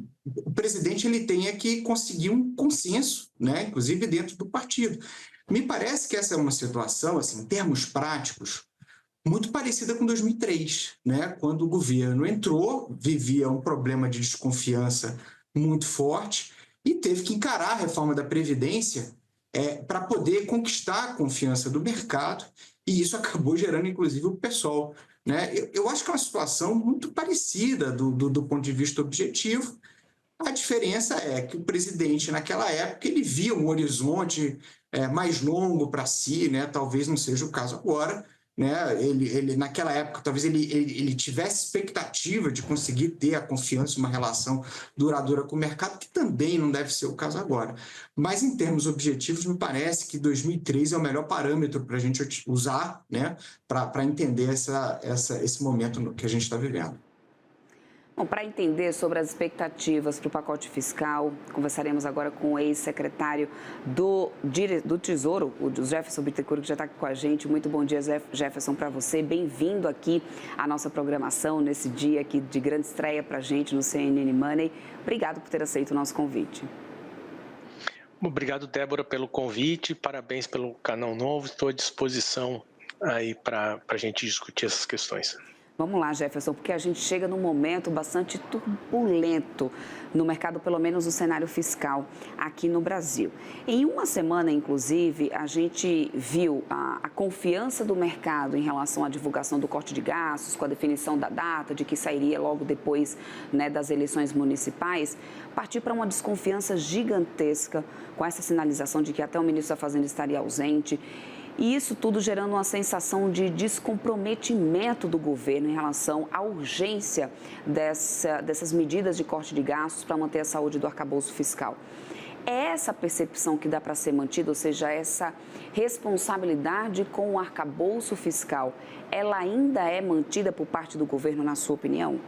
presidente ele tenha que conseguir um consenso, né, inclusive dentro do partido. Me parece que essa é uma situação, assim, em termos práticos, muito parecida com 2003, né, quando o governo entrou, vivia um problema de desconfiança muito forte e teve que encarar a reforma da Previdência para poder conquistar a confiança do mercado, e isso acabou gerando, inclusive, o PSOL. Né? Eu acho que é uma situação muito parecida do ponto de vista objetivo. A diferença é que o presidente, naquela época, ele via um horizonte mais longo para si, né? Talvez não seja o caso agora. Né? Ele, naquela época, talvez ele tivesse expectativa de conseguir ter a confiança, uma relação duradoura com o mercado, que também não deve ser o caso agora. Mas, em termos objetivos, me parece que 2003 é o melhor parâmetro para a gente usar, né, para entender esse momento que a gente está vivendo. Bom, para entender sobre as expectativas para o pacote fiscal, conversaremos agora com o ex-secretário do Tesouro, o Jefferson Bittencourt, que já está aqui com a gente. Muito bom dia, Jefferson, para você. Bem-vindo aqui à nossa programação, nesse dia aqui de grande estreia para a gente no CNN Money. Obrigado por ter aceito o nosso convite. Obrigado, Débora, pelo convite. Parabéns pelo canal novo. Estou à disposição aí para a gente discutir essas questões. Vamos lá, Jefferson, porque a gente chega num momento bastante turbulento no mercado, pelo menos no cenário fiscal aqui no Brasil. Em uma semana, inclusive, a gente viu a confiança do mercado em relação à divulgação do corte de gastos, com a definição da data, de que sairia logo depois, né, das eleições municipais, partir para uma desconfiança gigantesca com essa sinalização de que até o ministro da Fazenda estaria ausente. E isso tudo gerando uma sensação de descomprometimento do governo em relação à urgência dessas medidas de corte de gastos para manter a saúde do arcabouço fiscal. É essa percepção que dá para ser mantida, ou seja, essa responsabilidade com o arcabouço fiscal, ela ainda é mantida por parte do governo, na sua opinião?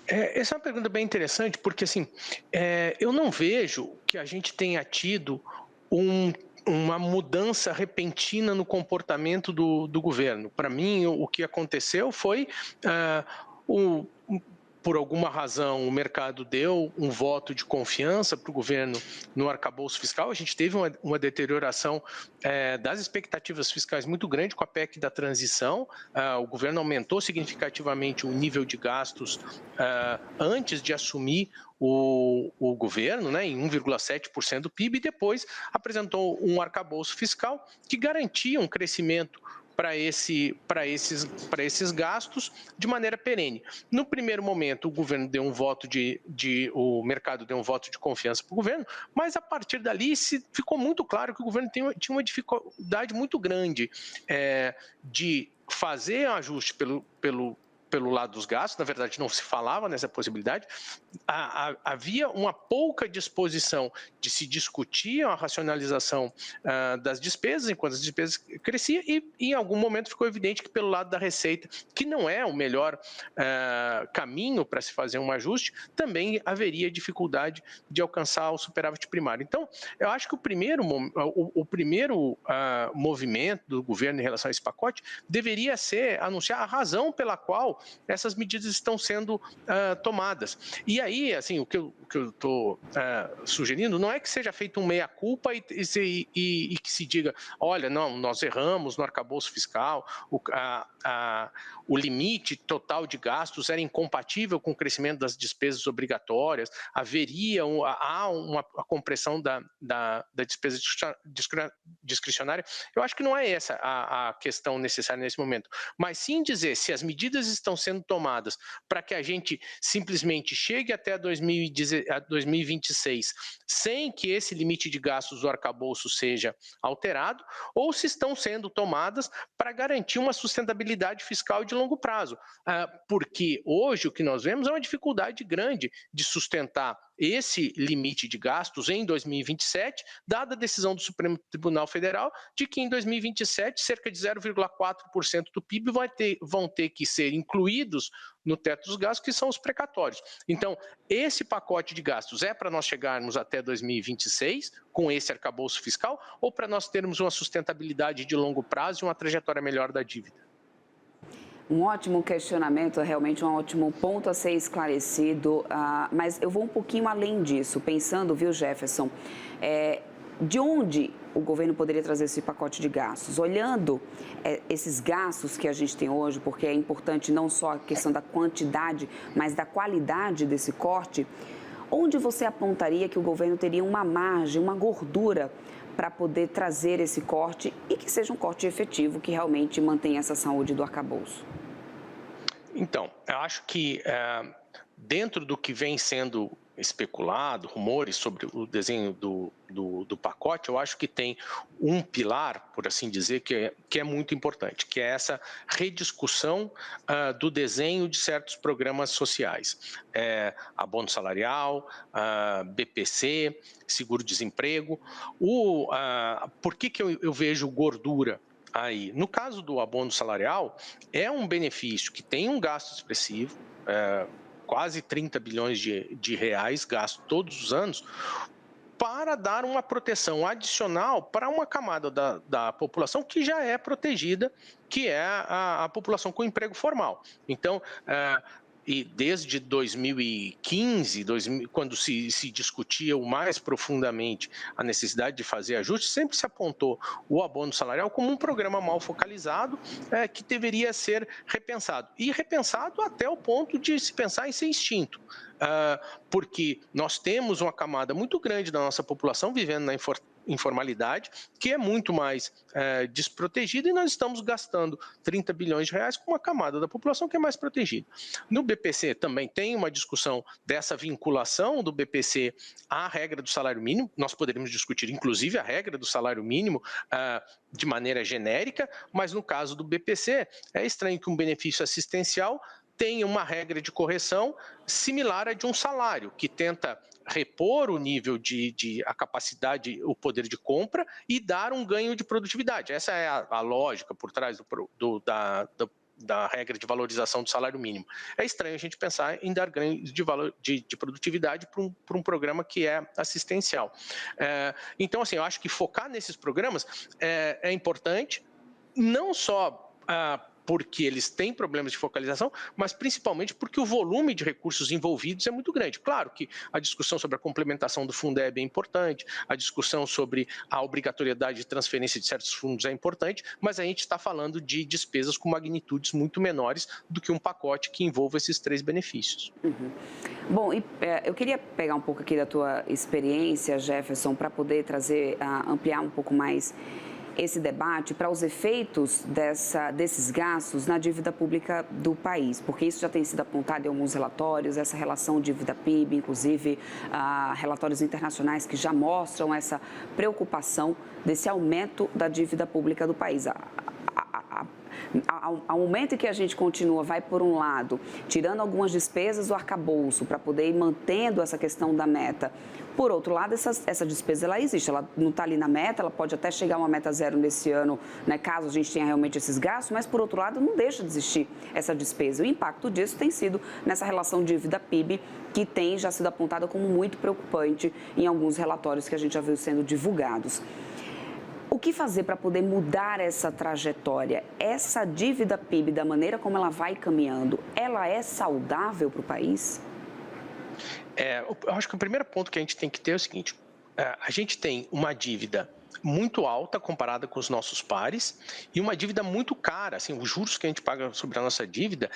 Essa é uma pergunta bem interessante, porque assim, eu não vejo que a gente tenha tido uma mudança repentina no comportamento do governo. Para mim, o que aconteceu foi, por alguma razão, o mercado deu um voto de confiança para o governo no arcabouço fiscal. A gente teve uma deterioração das expectativas fiscais muito grande com a PEC da transição. O governo aumentou significativamente o nível de gastos antes de assumir o governo, né, em 1,7% do PIB, e depois apresentou um arcabouço fiscal que garantia um crescimento para esses gastos de maneira perene. No primeiro momento, o governo deu um voto o mercado deu um voto de confiança para o governo, mas a partir dali ficou muito claro que o governo tinha uma dificuldade muito grande de fazer um ajuste pelo lado dos gastos. Na verdade, não se falava nessa possibilidade. Havia uma pouca disposição de se discutir a racionalização das despesas, enquanto as despesas cresciam, e em algum momento ficou evidente que pelo lado da receita, que não é o melhor caminho para se fazer um ajuste, também haveria dificuldade de alcançar o superávit primário. Então, eu acho que o primeiro movimento do governo em relação a esse pacote deveria ser anunciar a razão pela qual essas medidas estão sendo tomadas. E aí, assim, o que eu estou sugerindo não é que seja feito um meia-culpa e que se diga, olha, não, nós erramos no arcabouço fiscal, o limite total de gastos era incompatível com o crescimento das despesas obrigatórias, há uma compressão da despesa discricionária. Eu acho que não é essa a questão necessária nesse momento, mas sim dizer se as medidas estão sendo tomadas para que a gente simplesmente chegue até 2026 sem que esse limite de gastos do arcabouço seja alterado, ou se estão sendo tomadas para garantir uma sustentabilidade fiscal de longo prazo. Porque hoje o que nós vemos é uma dificuldade grande de sustentar esse limite de gastos em 2027, dada a decisão do Supremo Tribunal Federal de que em 2027 cerca de 0,4% do PIB vão ter que ser incluídos no teto dos gastos, que são os precatórios. Então, esse pacote de gastos é para nós chegarmos até 2026 com esse arcabouço fiscal, ou para nós termos uma sustentabilidade de longo prazo e uma trajetória melhor da dívida? Um ótimo questionamento, realmente um ótimo ponto a ser esclarecido, mas eu vou um pouquinho além disso, pensando, viu, Jefferson, de onde o governo poderia trazer esse pacote de gastos? Olhando esses gastos que a gente tem hoje, porque é importante não só a questão da quantidade, mas da qualidade desse corte, onde você apontaria que o governo teria uma margem, uma gordura para poder trazer esse corte e que seja um corte efetivo, que realmente mantenha essa saúde do arcabouço? Então, eu acho que dentro do que vem sendo especulado, rumores sobre o desenho do pacote, eu acho que tem um pilar, por assim dizer, que é muito importante, que é essa rediscussão do desenho de certos programas sociais. Abono salarial, BPC, seguro-desemprego. Por que eu vejo gordura aí? No caso do abono salarial, é um benefício que tem um gasto expressivo, quase 30 bilhões de reais gastos todos os anos, para dar uma proteção adicional para uma camada da população que já é protegida, que é a população com emprego formal. Então, e desde 2015, quando se discutia mais profundamente a necessidade de fazer ajustes, sempre se apontou o abono salarial como um programa mal focalizado que deveria ser repensado. E repensado até o ponto de se pensar em ser extinto. Porque nós temos uma camada muito grande da nossa população vivendo na informalidade, que é muito mais desprotegida, e nós estamos gastando 30 bilhões de reais com uma camada da população que é mais protegida. No BPC também tem uma discussão dessa vinculação do BPC à regra do salário mínimo. Nós poderíamos discutir, inclusive, a regra do salário mínimo de maneira genérica, mas no caso do BPC, é estranho que um benefício assistencial tem uma regra de correção similar à de um salário, que tenta repor o nível a capacidade, o poder de compra e dar um ganho de produtividade. Essa é a lógica por trás da regra de valorização do salário mínimo. É estranho a gente pensar em dar ganhos de produtividade para um programa que é assistencial. Então, assim, eu acho que focar nesses programas é importante, não só porque eles têm problemas de focalização, mas principalmente porque o volume de recursos envolvidos é muito grande. Claro que a discussão sobre a complementação do Fundeb é importante, a discussão sobre a obrigatoriedade de transferência de certos fundos é importante, mas a gente está falando de despesas com magnitudes muito menores do que um pacote que envolva esses 3 benefícios. Bom, eu queria pegar um pouco aqui da tua experiência, Jefferson, para poder ampliar um pouco mais esse debate para os efeitos desses gastos na dívida pública do país, porque isso já tem sido apontado em alguns relatórios, essa relação dívida-PIB, inclusive relatórios internacionais que já mostram essa preocupação desse aumento da dívida pública do país. Ao momento em que a gente vai por um lado, tirando algumas despesas do arcabouço para poder ir mantendo essa questão da meta. Por outro lado, essa despesa ela existe, ela não está ali na meta, ela pode até chegar a uma meta zero nesse ano, né, caso a gente tenha realmente esses gastos, mas por outro lado, não deixa de existir essa despesa. O impacto disso tem sido nessa relação dívida-PIB, que tem já sido apontada como muito preocupante em alguns relatórios que a gente já viu sendo divulgados. O que fazer para poder mudar essa trajetória? Essa dívida PIB, da maneira como ela vai caminhando, ela é saudável para o país? Eu acho que o primeiro ponto que a gente tem que ter é o seguinte: a gente tem uma dívida muito alta comparada com os nossos pares e uma dívida muito cara. Assim, os juros que a gente paga sobre a nossa dívida,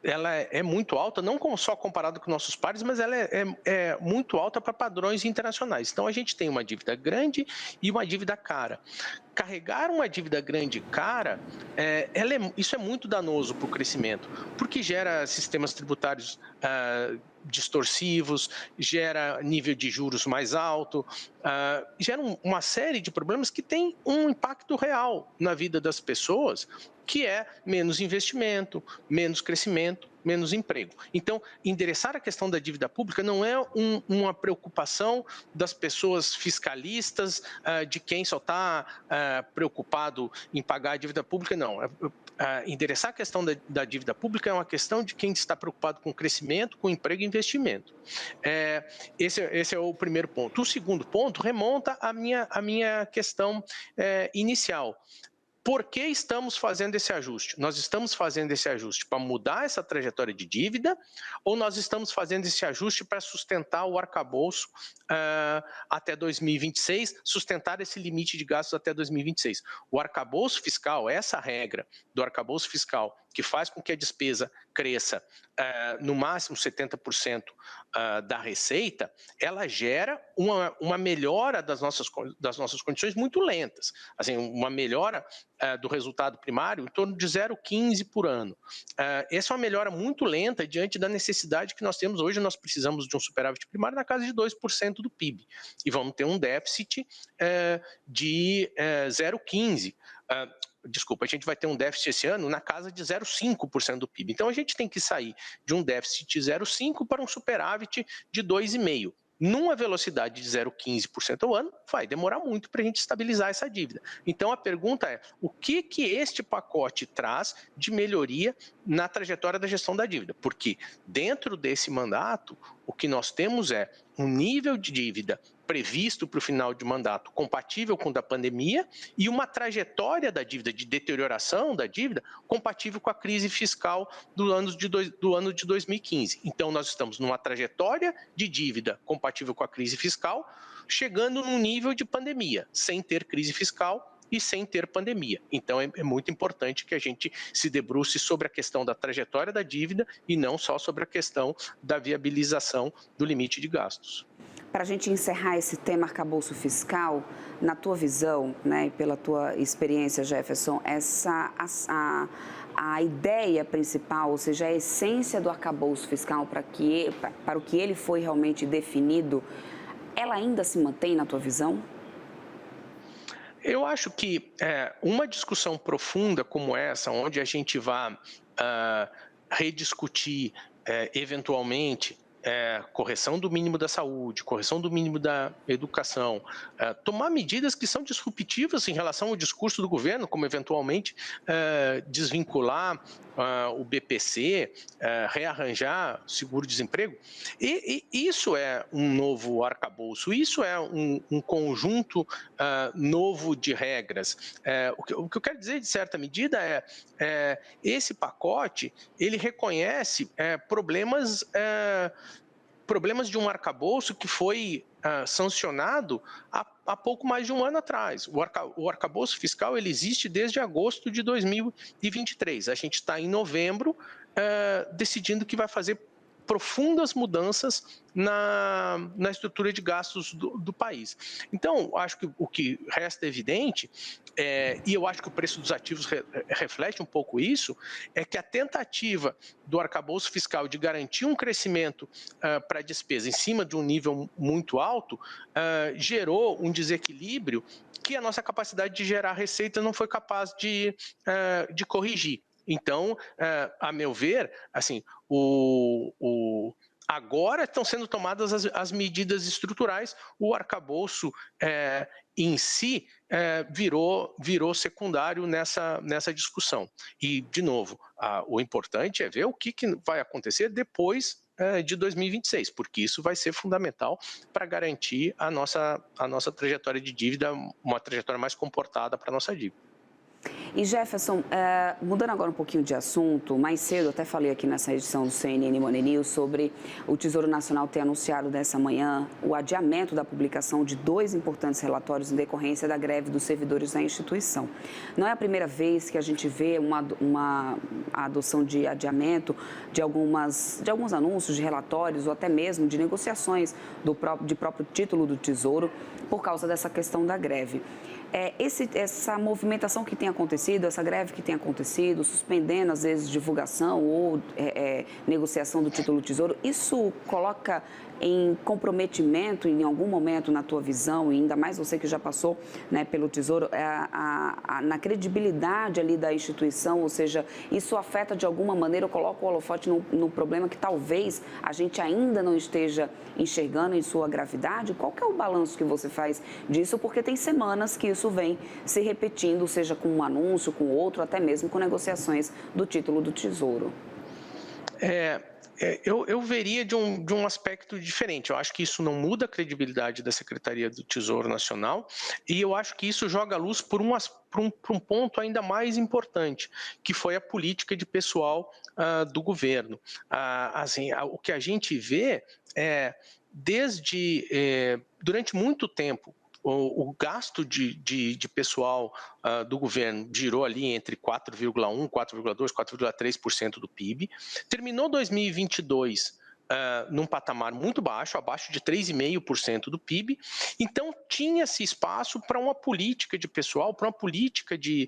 ela é muito alta, não só comparada com nossos pares, mas ela é muito alta para padrões internacionais. Então, a gente tem uma dívida grande e uma dívida cara. Carregar uma dívida grande e cara, isso é muito danoso para o crescimento, porque gera sistemas tributários distorsivos, gera nível de juros mais alto, gera uma série de problemas que tem um impacto real na vida das pessoas, que é menos investimento, menos crescimento, menos emprego. Então, endereçar a questão da dívida pública não é uma preocupação das pessoas fiscalistas, de quem só está preocupado em pagar a dívida pública, não. Endereçar a questão da dívida pública é uma questão de quem está preocupado com crescimento, com emprego e investimento. Esse é o primeiro ponto. O segundo ponto remonta à minha questão inicial. Por que estamos fazendo esse ajuste? Nós estamos fazendo esse ajuste para mudar essa trajetória de dívida ou nós estamos fazendo esse ajuste para sustentar o arcabouço até 2026, sustentar esse limite de gastos até 2026? O arcabouço fiscal, essa regra do arcabouço fiscal, que faz com que a despesa cresça no máximo 70% da receita, ela gera uma melhora das nossas condições muito lentas. Assim, uma melhora do resultado primário em torno de 0,15 por ano. Essa é uma melhora muito lenta diante da necessidade que nós temos hoje. Nós precisamos de um superávit primário na casa de 2% do PIB e vamos ter um déficit de 0,15%. Desculpa, a gente vai ter um déficit esse ano na casa de 0,5% do PIB. Então, a gente tem que sair de um déficit de 0,5% para um superávit de 2,5%. Numa velocidade de 0,15% ao ano, vai demorar muito para a gente estabilizar essa dívida. Então, a pergunta é, o que este pacote traz de melhoria na trajetória da gestão da dívida? Porque dentro desse mandato, o que nós temos é um nível de dívida previsto para o final de mandato compatível com o da pandemia e uma trajetória da dívida, de deterioração da dívida, compatível com a crise fiscal do ano de 2015. Então, nós estamos numa trajetória de dívida compatível com a crise fiscal, chegando num nível de pandemia, sem ter crise fiscal e sem ter pandemia. Então, é muito importante que a gente se debruce sobre a questão da trajetória da dívida e não só sobre a questão da viabilização do limite de gastos. Para a gente encerrar esse tema arcabouço fiscal, na tua visão, né, e pela tua experiência, Jefferson, a ideia principal, ou seja, a essência do arcabouço fiscal para o que ele foi realmente definido, ela ainda se mantém na tua visão? Eu acho que uma discussão profunda como essa, onde a gente vai rediscutir eventualmente correção do mínimo da saúde, correção do mínimo da educação, tomar medidas que são disruptivas em relação ao discurso do governo, como eventualmente desvincular o BPC, rearranjar seguro-desemprego. E isso é um novo arcabouço, isso é um conjunto novo de regras. O que eu quero dizer, de certa medida, esse pacote, ele reconhece problemas de um arcabouço que foi sancionado há pouco mais de um ano atrás. O arcabouço fiscal ele existe desde agosto de 2023. A gente está em novembro decidindo que vai fazer profundas mudanças na estrutura de gastos do país. Então, acho que o que resta evidente, e eu acho que o preço dos ativos reflete um pouco isso, é que a tentativa do arcabouço fiscal de garantir um crescimento para a despesa em cima de um nível muito alto gerou um desequilíbrio que a nossa capacidade de gerar receita não foi capaz de corrigir. Então, a meu ver, assim, agora estão sendo tomadas as medidas estruturais, o arcabouço em si virou secundário nessa discussão. E, de novo, o importante é ver o que vai acontecer depois de 2026, porque isso vai ser fundamental para garantir a nossa trajetória de dívida, uma trajetória mais comportada para a nossa dívida. E Jefferson, mudando agora um pouquinho de assunto, mais cedo eu até falei aqui nessa edição do CNN Money News sobre o Tesouro Nacional ter anunciado nessa manhã o adiamento da publicação de 2 importantes relatórios em decorrência da greve dos servidores da instituição. Não é a primeira vez que a gente vê uma adoção de adiamento de alguns anúncios de relatórios ou até mesmo de negociações de próprio título do Tesouro por causa dessa questão da greve. Essa movimentação que tem acontecido, essa greve que tem acontecido, suspendendo às vezes divulgação ou negociação do título do Tesouro, isso coloca em comprometimento em algum momento na tua visão, e ainda mais você que já passou, né, pelo Tesouro, na credibilidade ali da instituição, ou seja, isso afeta de alguma maneira, ou coloca o holofote no problema que talvez a gente ainda não esteja enxergando em sua gravidade? Qual que é o balanço que você faz disso? Porque tem semanas que isso vem se repetindo, seja com um anúncio, com outro, até mesmo com negociações do título do Tesouro. Eu veria de um aspecto diferente. Eu acho que isso não muda a credibilidade da Secretaria do Tesouro Nacional e eu acho que isso joga a luz por um ponto ainda mais importante, que foi a política de pessoal do governo. O que a gente vê durante muito tempo, o gasto de pessoal do governo girou ali entre 4,1%, 4,2%, 4,3% do PIB. Terminou 2022 num patamar muito baixo, abaixo de 3,5% do PIB. Então, tinha-se espaço para uma política de pessoal, para uma política de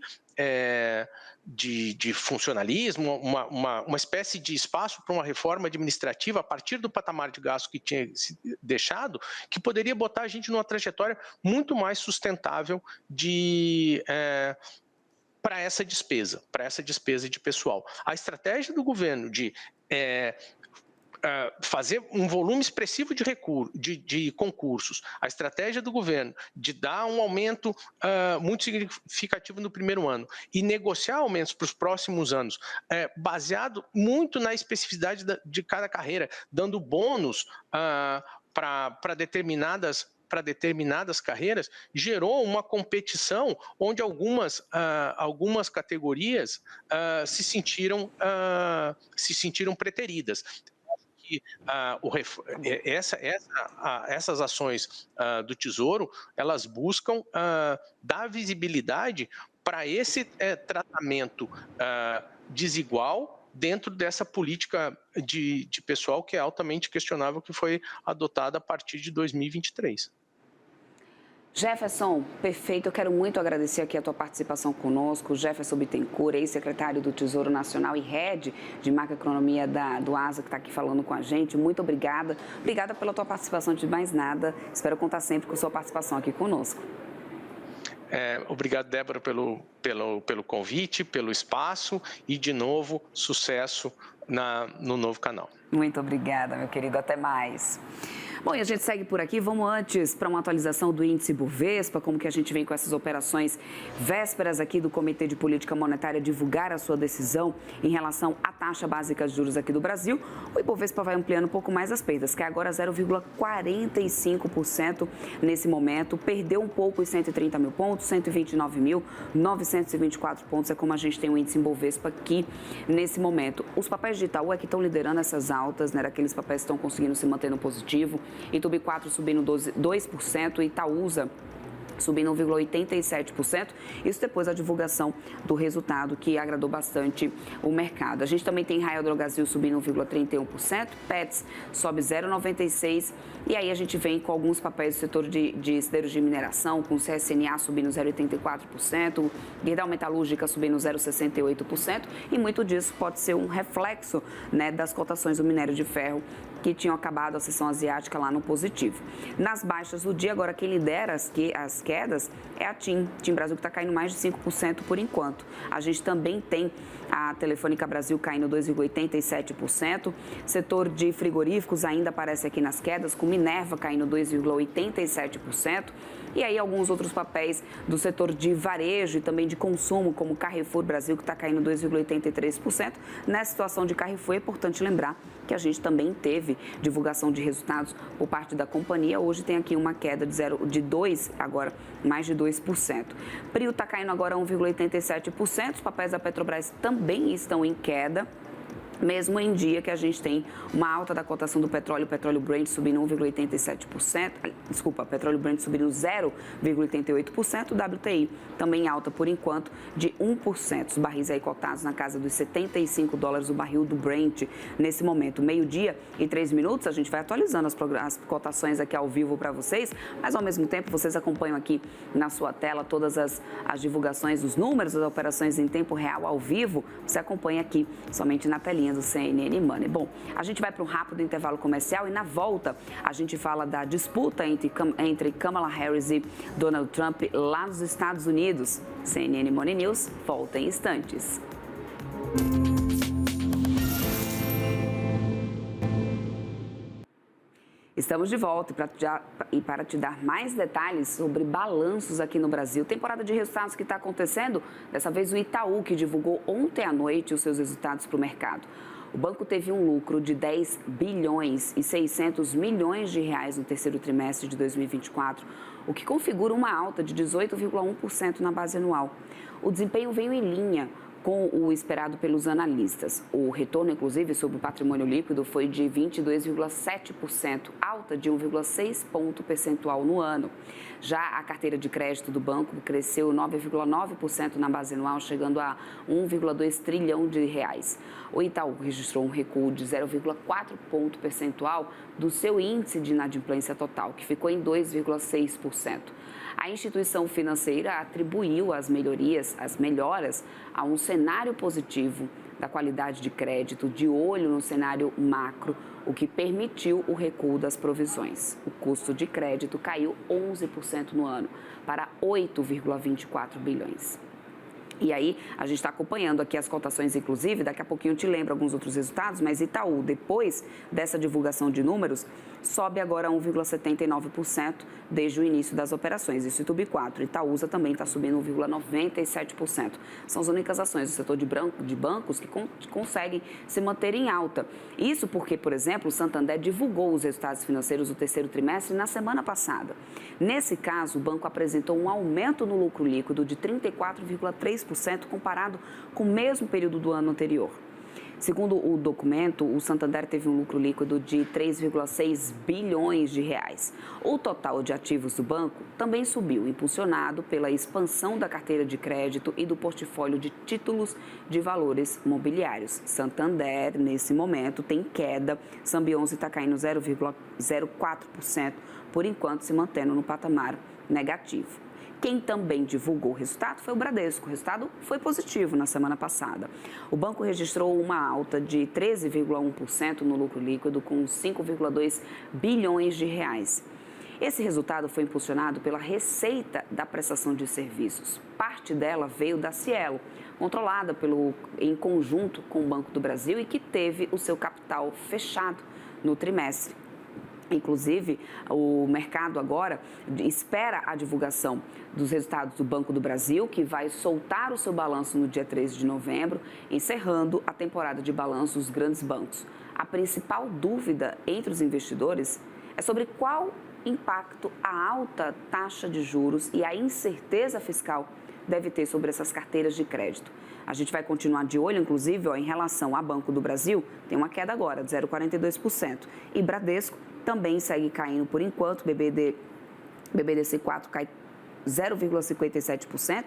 funcionalismo, uma espécie de espaço para uma reforma administrativa a partir do patamar de gasto que tinha se deixado, que poderia botar a gente numa trajetória muito mais sustentável para essa despesa de pessoal. A estratégia do governo de fazer um volume expressivo de concursos, a estratégia do governo de dar um aumento muito significativo no primeiro ano e negociar aumentos para os próximos anos, baseado muito na especificidade de cada carreira, dando bônus para determinadas carreiras, gerou uma competição onde algumas categorias se sentiram preteridas. Essas ações do Tesouro, elas buscam dar visibilidade para esse tratamento desigual dentro dessa política de pessoal que é altamente questionável, que foi adotada a partir de 2023. Jefferson, perfeito. Eu quero muito agradecer aqui a tua participação conosco. Jefferson Bittencourt, ex-secretário do Tesouro Nacional e head de macroeconomia do ASA, que está aqui falando com a gente. Muito obrigada. Obrigada pela tua participação, de mais nada. Espero contar sempre com sua participação aqui conosco. Obrigado, Débora, pelo convite, pelo espaço e, de novo, sucesso no novo canal. Muito obrigada, meu querido. Até mais. Bom, e a gente segue por aqui. Vamos antes para uma atualização do índice Bovespa, como que a gente vem com essas operações vésperas aqui do Comitê de Política Monetária divulgar a sua decisão em relação à taxa básica de juros aqui do Brasil. O Ibovespa vai ampliando um pouco mais as perdas, que é agora 0,45% nesse momento. Perdeu um pouco os 130 mil pontos, 129.924 pontos é como a gente tem o índice Ibovespa aqui nesse momento. Os papéis de Itaú é que estão liderando essas altas, né? Aqueles papéis que estão conseguindo se manter no positivo. Itubi 4 subindo 2%, Itaúsa subindo 1,87%, isso depois da divulgação do resultado, que agradou bastante o mercado. A gente também tem Raia Drogasil subindo 1,31%, Pets sobe 0,96%, e aí a gente vem com alguns papéis do setor de siderurgia de mineração, com CSNA subindo 0,84%, Gerdau Metalúrgica subindo 0,68%, e muito disso pode ser um reflexo, né, das cotações do minério de ferro, que tinham acabado a sessão asiática lá no positivo. Nas baixas do dia, agora quem lidera as quedas é a TIM Brasil, que está caindo mais de 5% por enquanto. A gente também tem a Telefônica Brasil caindo 2,87%. Setor de frigoríficos ainda aparece aqui nas quedas, com Minerva caindo 2,87%. E aí alguns outros papéis do setor de varejo e também de consumo, como Carrefour Brasil, que está caindo 2,83%. Nessa situação de Carrefour, é importante lembrar que a gente também teve divulgação de resultados por parte da companhia. Hoje tem aqui uma queda de 2%, agora mais de 2%. Prio está caindo agora 1,87%. Os papéis da Petrobras também estão em queda, mesmo em dia que a gente tem uma alta da cotação do petróleo, o petróleo Brent subindo 1,87%, petróleo Brent subindo 0,88%, o WTI também alta por enquanto de 1%. Os barris aí cotados na casa dos $75 o barril do Brent nesse momento. 12:03, a gente vai atualizando as cotações aqui ao vivo para vocês, mas ao mesmo tempo vocês acompanham aqui na sua tela todas as divulgações dos números, das operações em tempo real ao vivo, você acompanha aqui somente na telinha do CNN Money. Bom, a gente vai para um rápido intervalo comercial e na volta a gente fala da disputa entre Kamala Harris e Donald Trump lá nos Estados Unidos. CNN Money News volta em instantes. Estamos de volta e para te dar mais detalhes sobre balanços aqui no Brasil. Temporada de resultados que está acontecendo, dessa vez o Itaú, que divulgou ontem à noite os seus resultados para o mercado. O banco teve um lucro de 10 bilhões e 600 milhões de reais no terceiro trimestre de 2024, o que configura uma alta de 18,1% na base anual. O desempenho veio em linha com o esperado pelos analistas. O retorno, inclusive, sobre o patrimônio líquido foi de 22,7%, alta de 1,6 ponto percentual no ano. Já a carteira de crédito do banco cresceu 9,9% na base anual, chegando a 1,2 trilhão de reais. O Itaú registrou um recuo de 0,4 ponto percentual do seu índice de inadimplência total, que ficou em 2,6%. A instituição financeira atribuiu as melhoras a um cenário positivo da qualidade de crédito, de olho no cenário macro, o que permitiu o recuo das provisões. O custo de crédito caiu 11% no ano, para 8,24 bilhões. E aí, a gente está acompanhando aqui as cotações, inclusive, daqui a pouquinho eu te lembro alguns outros resultados, mas Itaú, depois dessa divulgação de números, sobe agora 1,79% desde o início das operações. Isso Itubi 4. Itaúsa também está subindo 1,97%. São as únicas ações do setor de bancos que conseguem se manter em alta. Isso porque, por exemplo, o Santander divulgou os resultados financeiros do terceiro trimestre na semana passada. Nesse caso, o banco apresentou um aumento no lucro líquido de 34,3% comparado com o mesmo período do ano anterior. Segundo o documento, o Santander teve um lucro líquido de 3,6 bilhões de reais. O total de ativos do banco também subiu, impulsionado pela expansão da carteira de crédito e do portfólio de títulos de valores mobiliários. Santander, nesse momento, tem queda. Sambionse está caindo 0,04%, por enquanto se mantendo no patamar negativo. Quem também divulgou o resultado foi o Bradesco. O resultado foi positivo na semana passada. O banco registrou uma alta de 13,1% no lucro líquido, com 5,2 bilhões de reais. Esse resultado foi impulsionado pela receita da prestação de serviços. Parte dela veio da Cielo, controlada em conjunto com o Banco do Brasil e que teve o seu capital fechado no trimestre. Inclusive, o mercado agora espera a divulgação dos resultados do Banco do Brasil, que vai soltar o seu balanço no dia 13 de novembro, encerrando a temporada de balanço dos grandes bancos. A principal dúvida entre os investidores é sobre qual impacto a alta taxa de juros e a incerteza fiscal deve ter sobre essas carteiras de crédito. A gente vai continuar de olho, inclusive, em relação ao Banco do Brasil, tem uma queda agora de 0,42%. E Bradesco também segue caindo por enquanto, BBDC4 cai 0,57%.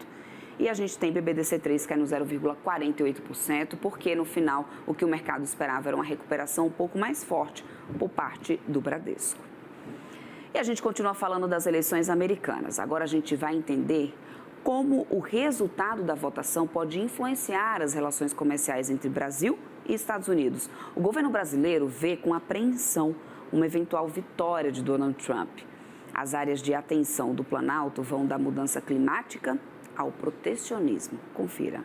E a gente tem BBDC3 caindo 0,48%, porque no final o que o mercado esperava era uma recuperação um pouco mais forte por parte do Bradesco. E a gente continua falando das eleições americanas. Agora a gente vai entender como o resultado da votação pode influenciar as relações comerciais entre Brasil e Estados Unidos. O governo brasileiro vê com apreensão uma eventual vitória de Donald Trump. As áreas de atenção do Planalto vão da mudança climática ao protecionismo. Confira.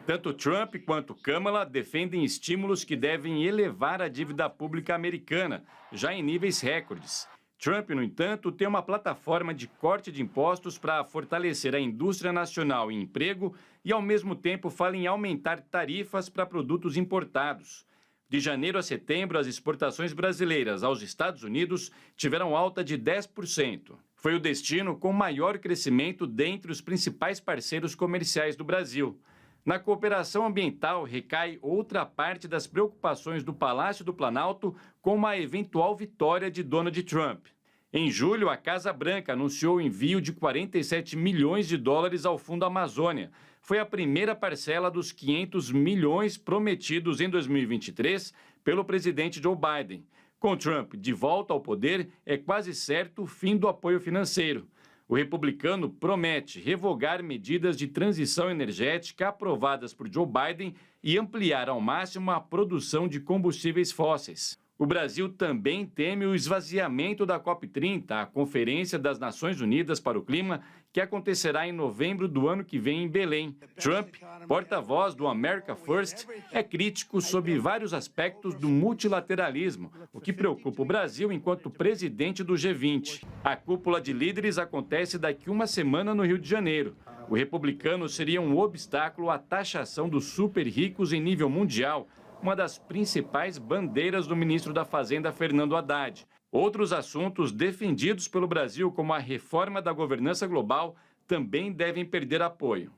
Tanto Trump quanto Kamala defendem estímulos que devem elevar a dívida pública americana, já em níveis recordes. Trump, no entanto, tem uma plataforma de corte de impostos para fortalecer a indústria nacional e emprego e, ao mesmo tempo, fala em aumentar tarifas para produtos importados. De janeiro a setembro, as exportações brasileiras aos Estados Unidos tiveram alta de 10%. Foi o destino com maior crescimento dentre os principais parceiros comerciais do Brasil. Na cooperação ambiental, recai outra parte das preocupações do Palácio do Planalto com uma eventual vitória de Donald Trump. Em julho, a Casa Branca anunciou o envio de 47 milhões de dólares ao Fundo Amazônia. Foi a primeira parcela dos 500 milhões prometidos em 2023 pelo presidente Joe Biden. Com Trump de volta ao poder, é quase certo o fim do apoio financeiro. O republicano promete revogar medidas de transição energética aprovadas por Joe Biden e ampliar ao máximo a produção de combustíveis fósseis. O Brasil também teme o esvaziamento da COP30, a Conferência das Nações Unidas para o Clima, que acontecerá em novembro do ano que vem em Belém. Trump, porta-voz do America First, é crítico sobre vários aspectos do multilateralismo, o que preocupa o Brasil enquanto presidente do G20. A cúpula de líderes acontece daqui uma semana no Rio de Janeiro. O republicano seria um obstáculo à taxação dos super ricos em nível mundial, uma das principais bandeiras do ministro da Fazenda, Fernando Haddad. Outros assuntos defendidos pelo Brasil, como a reforma da governança global, também devem perder apoio.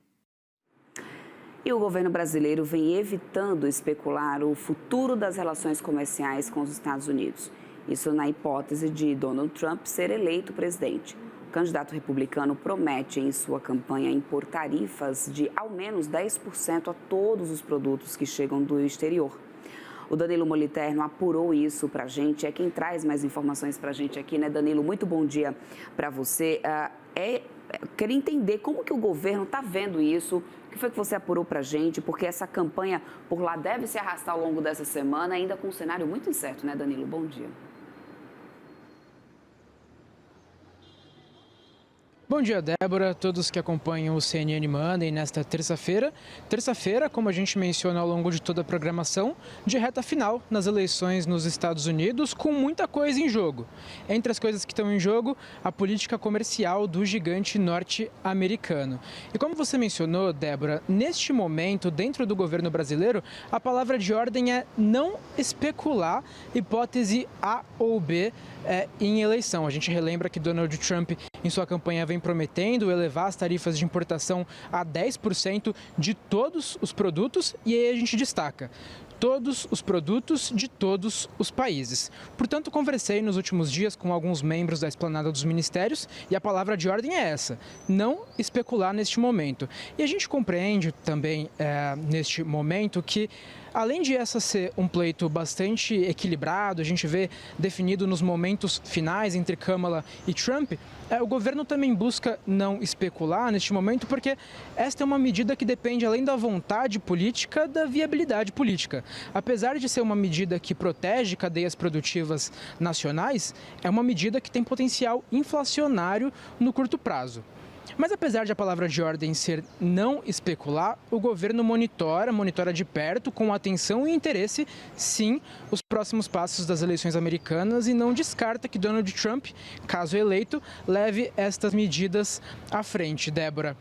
E o governo brasileiro vem evitando especular o futuro das relações comerciais com os Estados Unidos. Isso na hipótese de Donald Trump ser eleito presidente. O candidato republicano promete em sua campanha impor tarifas de ao menos 10% a todos os produtos que chegam do exterior. O Danilo Moliterno apurou isso para a gente, é quem traz mais informações para a gente aqui, né, Danilo? Muito bom dia para você. Queria entender como que o governo está vendo isso, o que foi que você apurou para a gente, porque essa campanha por lá deve se arrastar ao longo dessa semana, ainda com um cenário muito incerto, né, Danilo? Bom dia. Bom dia, Débora, todos que acompanham o CNN Monday nesta terça-feira. Terça-feira, como a gente menciona ao longo de toda a programação, de reta final nas eleições nos Estados Unidos, com muita coisa em jogo. Entre as coisas que estão em jogo, a política comercial do gigante norte-americano. E como você mencionou, Débora, neste momento, dentro do governo brasileiro, a palavra de ordem é não especular hipótese A ou B em eleição. A gente relembra que Donald Trump, em sua campanha, vem prometendo elevar as tarifas de importação a 10% de todos os produtos, e aí a gente destaca todos os produtos de todos os países. Portanto, conversei nos últimos dias com alguns membros da esplanada dos ministérios e a palavra de ordem é essa, não especular neste momento. E a gente compreende também neste momento que, além de essa ser um pleito bastante equilibrado, a gente vê definido nos momentos finais entre Kamala e Trump, o governo também busca não especular neste momento, porque esta é uma medida que depende, além da vontade política, da viabilidade política. apesar de ser uma medida que protege cadeias produtivas nacionais, é uma medida que tem potencial inflacionário no curto prazo. Mas apesar de a palavra de ordem ser não especular, o governo monitora de perto, com atenção e interesse, sim, os próximos passos das eleições americanas e não descarta que Donald Trump, caso eleito, leve estas medidas à frente. Débora,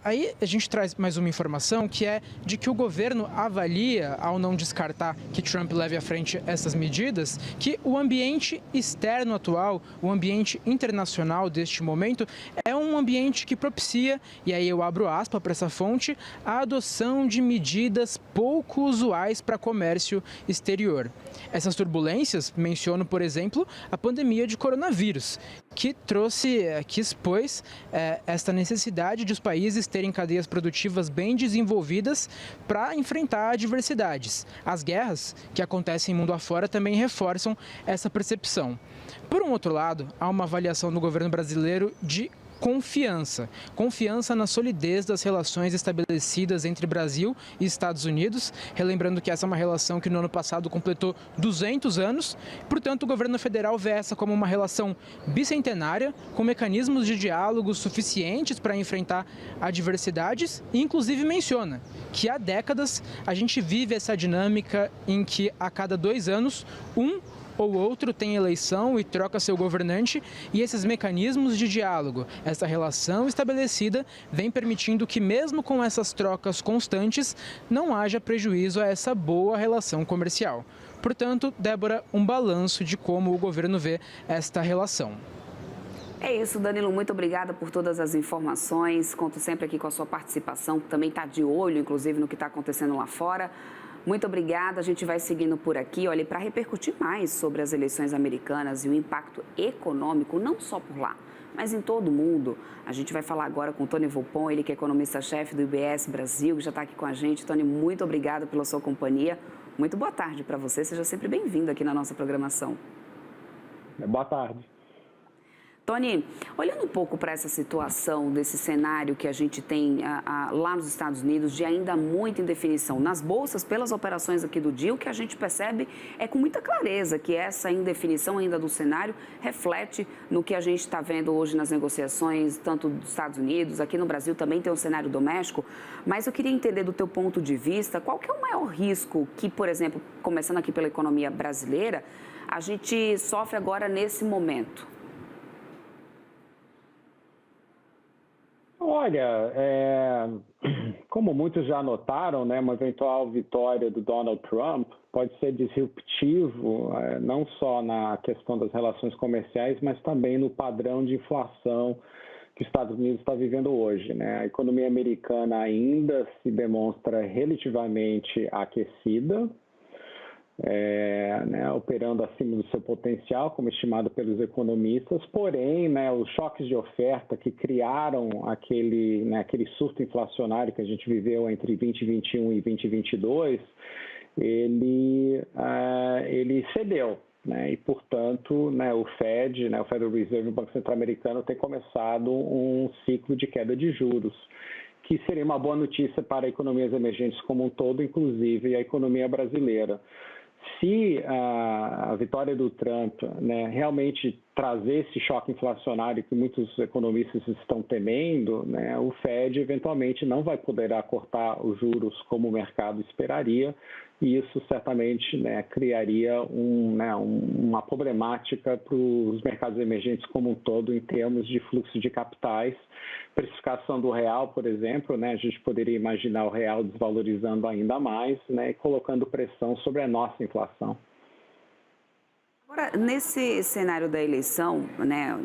aí a gente traz mais uma informação, que é de que o governo avalia, ao não descartar que Trump leve à frente essas medidas, que o ambiente externo atual, o ambiente internacional deste momento, é um ambiente que propicia, e aí eu abro aspas para essa fonte, a adoção de medidas pouco usuais para comércio exterior. Essas turbulências mencionam, por exemplo, a pandemia de coronavírus, que expôs esta necessidade de os países terem cadeias produtivas bem desenvolvidas para enfrentar adversidades. As guerras que acontecem mundo afora também reforçam essa percepção. Por um outro lado, há uma avaliação do governo brasileiro de confiança na solidez das relações estabelecidas entre Brasil e Estados Unidos, relembrando que essa é uma relação que no ano passado completou 200 anos, portanto o governo federal vê essa como uma relação bicentenária, com mecanismos de diálogo suficientes para enfrentar adversidades e inclusive menciona que há décadas a gente vive essa dinâmica em que a cada 2 anos um ou outro tem eleição e troca seu governante, e esses mecanismos de diálogo, essa relação estabelecida, vem permitindo que mesmo com essas trocas constantes, não haja prejuízo a essa boa relação comercial. Portanto, Débora, um balanço de como o governo vê esta relação. É isso, Danilo, muito obrigada por todas as informações, conto sempre aqui com a sua participação, que também está de olho, inclusive, no que está acontecendo lá fora. Muito obrigada, a gente vai seguindo por aqui, olha, para repercutir mais sobre as eleições americanas e o impacto econômico, não só por lá, mas em todo o mundo. A gente vai falar agora com o Tony Volpon, ele que é economista-chefe do UBS Brasil, que já está aqui com a gente. Tony, muito obrigada pela sua companhia. Muito boa tarde para você, seja sempre bem-vindo aqui na nossa programação. Boa tarde. Tony, olhando um pouco para essa situação, desse cenário que a gente tem lá nos Estados Unidos, de ainda muita indefinição nas bolsas, pelas operações aqui do dia, o que a gente percebe é com muita clareza que essa indefinição ainda do cenário reflete no que a gente está vendo hoje nas negociações, tanto dos Estados Unidos, aqui no Brasil também tem um cenário doméstico, mas eu queria entender do teu ponto de vista, qual que é o maior risco que, por exemplo, começando aqui pela economia brasileira, a gente sofre agora nesse momento? Olha, como muitos já notaram, né, uma eventual vitória do Donald Trump pode ser disruptivo, não só na questão das relações comerciais, mas também no padrão de inflação que os Estados Unidos está vivendo hoje, né? A economia americana ainda se demonstra relativamente aquecida, operando acima do seu potencial, como estimado pelos economistas, porém, os choques de oferta que criaram aquele surto inflacionário que a gente viveu entre 2021 e 2022, ele cedeu, e, portanto, o Fed, o Federal Reserve, o Banco Central Americano, tem começado um ciclo de queda de juros, que seria uma boa notícia para economias emergentes como um todo, inclusive a economia brasileira. Se a vitória do Trump realmente trazer esse choque inflacionário que muitos economistas estão temendo, o Fed eventualmente não vai poder cortar os juros como o mercado esperaria, e isso certamente criaria uma problemática para os mercados emergentes como um todo em termos de fluxo de capitais. Precificação do real, por exemplo, a gente poderia imaginar o real desvalorizando ainda mais, e colocando pressão sobre a nossa inflação. Agora, nesse cenário da eleição,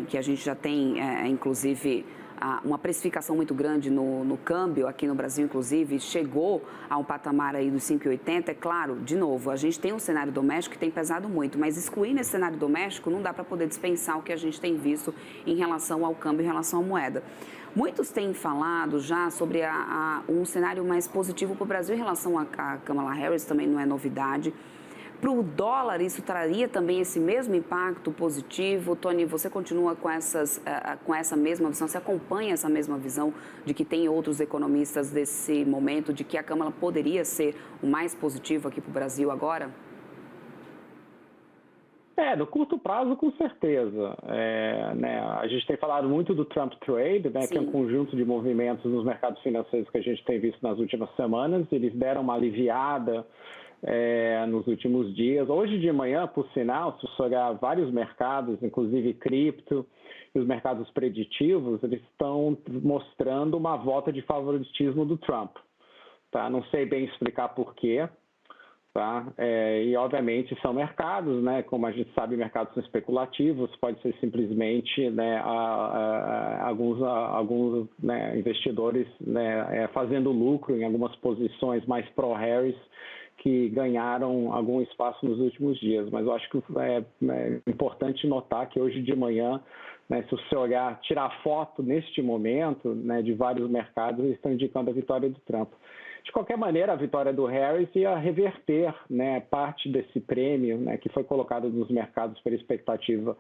que a gente já tem, inclusive, uma precificação muito grande no câmbio, aqui no Brasil, inclusive, chegou a um patamar aí dos 5,80, é claro, de novo, a gente tem um cenário doméstico que tem pesado muito, mas excluindo esse cenário doméstico, não dá para poder dispensar o que a gente tem visto em relação ao câmbio, em relação à moeda. Muitos têm falado já sobre um cenário mais positivo para o Brasil em relação a Kamala Harris, também não é novidade. Para o dólar, isso traria também esse mesmo impacto positivo? Tony, você continua com essa mesma visão? Você acompanha essa mesma visão de que tem outros economistas desse momento, de que a Câmara poderia ser o mais positivo aqui para o Brasil agora? No curto prazo, com certeza. A gente tem falado muito do Trump Trade, né, que é um conjunto de movimentos nos mercados financeiros que a gente tem visto nas últimas semanas. Eles deram uma aliviada nos últimos dias. Hoje de manhã, por sinal, se você olhar vários mercados, inclusive cripto e os mercados preditivos, eles estão mostrando uma volta de favoritismo do Trump. Tá? Não sei bem explicar por quê. Tá? E, obviamente, são mercados, né? Como a gente sabe, mercados são especulativos, pode ser simplesmente, né, alguns né, investidores, né, fazendo lucro em algumas posições mais pró-Harris que ganharam algum espaço nos últimos dias. Mas eu acho que é importante notar que hoje de manhã, né, se você olhar, tirar foto neste momento, né, de vários mercados, eles estão indicando a vitória do Trump. De qualquer maneira, a vitória do Harris ia reverter, né, parte desse prêmio, né, que foi colocado nos mercados pela expectativa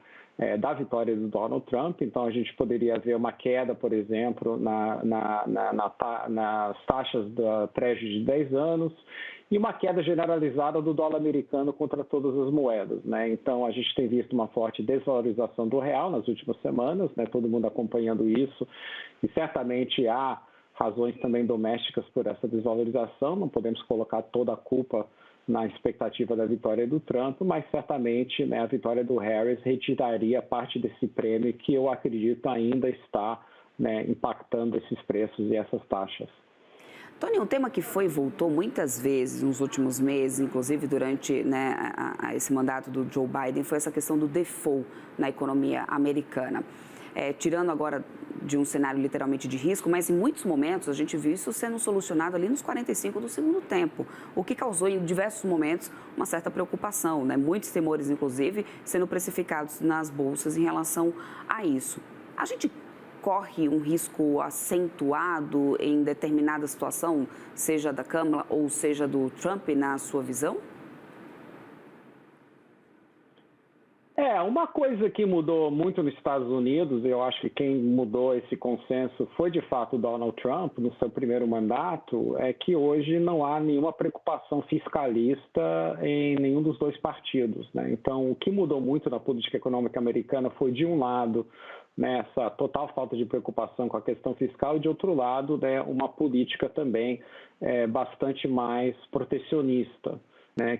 da vitória do Donald Trump. Então, a gente poderia ver uma queda, por exemplo, nas taxas da Treasury de 10 anos e uma queda generalizada do dólar americano contra todas as moedas, né? Então, a gente tem visto uma forte desvalorização do real nas últimas semanas, né, todo mundo acompanhando isso, e certamente há razões também domésticas por essa desvalorização. Não podemos colocar toda a culpa na expectativa da vitória do Trump, mas certamente, né, a vitória do Harris retiraria parte desse prêmio que eu acredito ainda está, né, impactando esses preços e essas taxas. Tony, um tema que foi e voltou muitas vezes nos últimos meses, inclusive durante, né, esse mandato do Joe Biden, foi essa questão do default na economia americana. Tirando agora de um cenário literalmente de risco, mas em muitos momentos a gente viu isso sendo solucionado ali nos 45 do segundo tempo, o que causou em diversos momentos uma certa preocupação, né? Muitos temores, inclusive, sendo precificados nas bolsas em relação a isso. A gente corre um risco acentuado em determinada situação, seja da Câmara ou seja do Trump, na sua visão? Uma coisa que mudou muito nos Estados Unidos, eu acho que quem mudou esse consenso foi, de fato, o Donald Trump, no seu primeiro mandato, é que hoje não há nenhuma preocupação fiscalista em nenhum dos dois partidos, né? Então, o que mudou muito na política econômica americana foi, de um lado, né, essa total falta de preocupação com a questão fiscal e, de outro lado, né, uma política também bastante mais protecionista.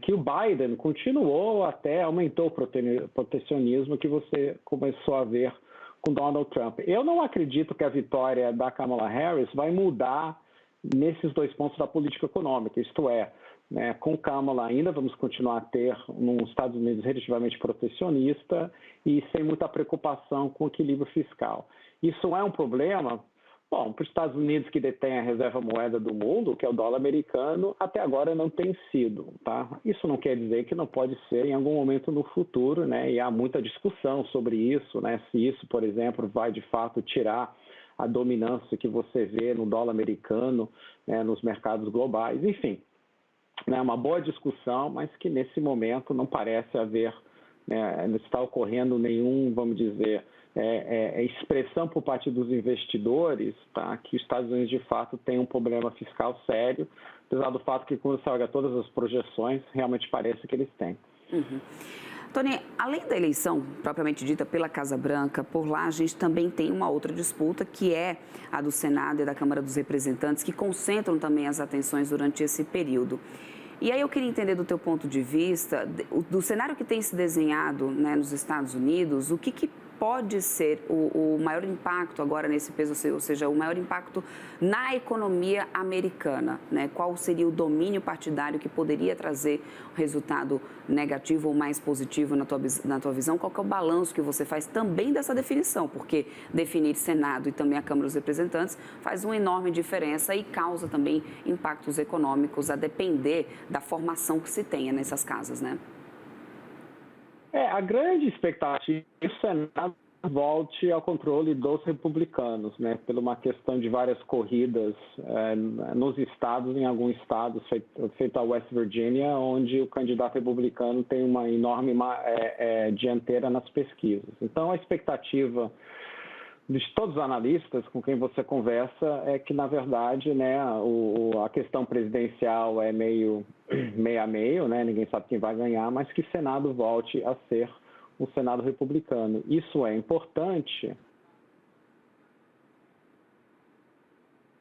Que o Biden continuou, até aumentou o protecionismo que você começou a ver com Donald Trump. Eu não acredito que a vitória da Kamala Harris vai mudar nesses dois pontos da política econômica, isto é, né, com Kamala ainda vamos continuar a ter nos Estados Unidos relativamente protecionista e sem muita preocupação com o equilíbrio fiscal. Isso é um problema? Bom, para os Estados Unidos, que detém a reserva moeda do mundo, que é o dólar americano, até agora não tem sido, tá? Isso não quer dizer que não pode ser em algum momento no futuro, né? E há muita discussão sobre isso, né? Se isso, por exemplo, vai de fato tirar a dominância que você vê no dólar americano, né, nos mercados globais. Enfim, né, uma boa discussão, mas que nesse momento não parece haver, né, não está ocorrendo nenhum, vamos dizer, expressão por parte dos investidores, tá, que os Estados Unidos de fato têm um problema fiscal sério, apesar do fato que, quando você olha todas as projeções, realmente parece que eles têm. Uhum. Tony, além da eleição propriamente dita pela Casa Branca, por lá a gente também tem uma outra disputa, que é a do Senado e da Câmara dos Representantes, que concentram também as atenções durante esse período. E aí eu queria entender do teu ponto de vista, do cenário que tem se desenhado, né, nos Estados Unidos, o que pode ser o maior impacto agora nesse peso, ou seja, o maior impacto na economia americana, né? Qual seria o domínio partidário que poderia trazer um resultado negativo ou mais positivo na tua visão? Qual que é o balanço que você faz também dessa definição? Porque definir Senado e também a Câmara dos Representantes faz uma enorme diferença e causa também impactos econômicos a depender da formação que se tenha nessas casas, né? A grande expectativa do Senado volte ao controle dos republicanos, né, por uma questão de várias corridas nos estados, em alguns estados, feito a West Virginia, onde o candidato republicano tem uma enorme dianteira nas pesquisas. Então, a expectativa de todos os analistas com quem você conversa é que, na verdade, né, a questão presidencial é meio a meio, né, ninguém sabe quem vai ganhar, mas que o Senado volte a ser um Senado republicano. Isso é importante.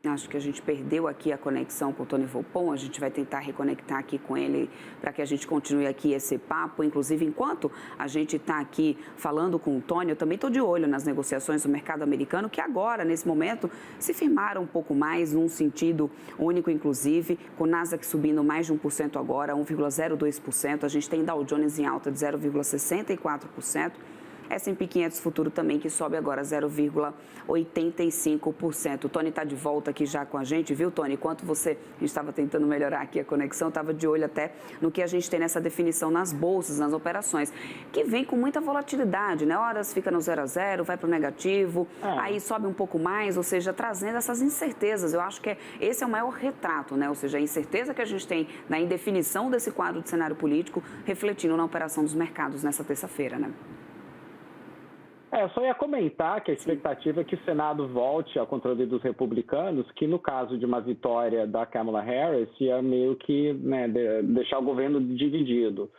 Acho que a gente perdeu aqui a conexão com o Tony Volpon, a gente vai tentar reconectar aqui com ele para que a gente continue aqui esse papo. Inclusive, enquanto a gente está aqui falando com o Tony, eu também estou de olho nas negociações do mercado americano, que agora, nesse momento, se firmaram um pouco mais, num sentido único, inclusive, com o Nasdaq subindo mais de 1% agora, 1,02%. A gente tem Dow Jones em alta de 0,64%. S&P 500 futuro também, que sobe agora 0,85%. O Tony está de volta aqui já com a gente, viu, Tony? Enquanto a gente estava tentando melhorar aqui a conexão, estava de olho até no que a gente tem nessa definição nas bolsas, nas operações, que vem com muita volatilidade, né? Horas fica no 0 a 0, vai para o negativo, aí sobe um pouco mais, ou seja, trazendo essas incertezas. Eu acho que esse é o maior retrato, né? Ou seja, a incerteza que a gente tem na indefinição desse quadro de cenário político, refletindo na operação dos mercados nessa terça-feira, né? Eu só ia comentar que a expectativa é que o Senado volte ao controle dos republicanos, que no caso de uma vitória da Kamala Harris, ia meio que, né, deixar o governo dividido.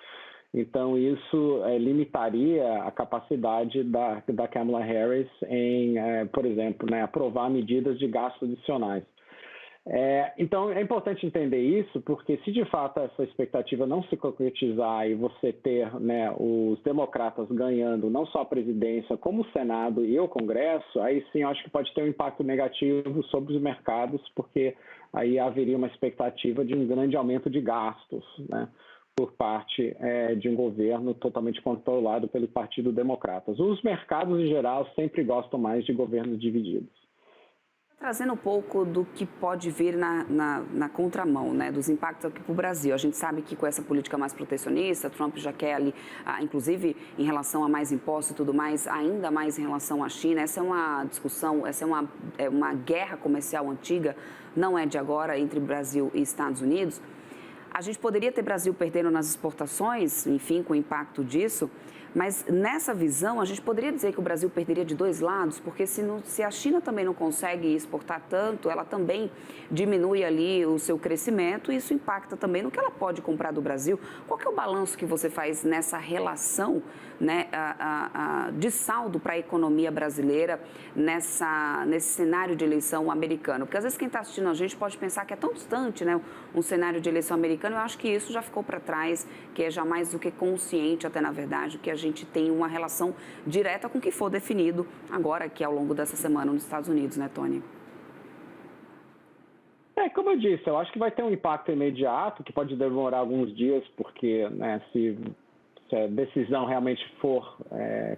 Então, isso limitaria a capacidade da Kamala Harris em, por exemplo, né, aprovar medidas de gastos adicionais. Então, é importante entender isso, porque se de fato essa expectativa não se concretizar e você ter, né, os democratas ganhando não só a presidência, como o Senado e o Congresso, aí sim eu acho que pode ter um impacto negativo sobre os mercados, porque aí haveria uma expectativa de um grande aumento de gastos, né, por parte de um governo totalmente controlado pelo Partido Democrata. Os mercados, em geral, sempre gostam mais de governos divididos. Trazendo um pouco do que pode vir na contramão, né, dos impactos aqui para o Brasil. A gente sabe que com essa política mais protecionista, Trump já quer ali, inclusive em relação a mais impostos e tudo mais, ainda mais em relação à China. Essa é uma discussão, essa é uma guerra comercial antiga, não é de agora, entre Brasil e Estados Unidos. A gente poderia ter Brasil perdendo nas exportações, enfim, com o impacto disso, mas nessa visão a gente poderia dizer que o Brasil perderia de dois lados, porque se a China também não consegue exportar tanto, ela também diminui ali o seu crescimento e isso impacta também no que ela pode comprar do Brasil. Qual que é o balanço que você faz nessa relação, né, de saldo para a economia brasileira nesse cenário de eleição americano? Porque às vezes quem está assistindo a gente pode pensar que é tão distante, né, um cenário de eleição americano. Eu acho que isso já ficou para trás, que é já mais do que consciente até, na verdade, que a gente tem uma relação direta com o que for definido agora aqui ao longo dessa semana nos Estados Unidos, né, Tony? Como eu disse, eu acho que vai ter um impacto imediato, que pode demorar alguns dias, porque, né, se a decisão realmente for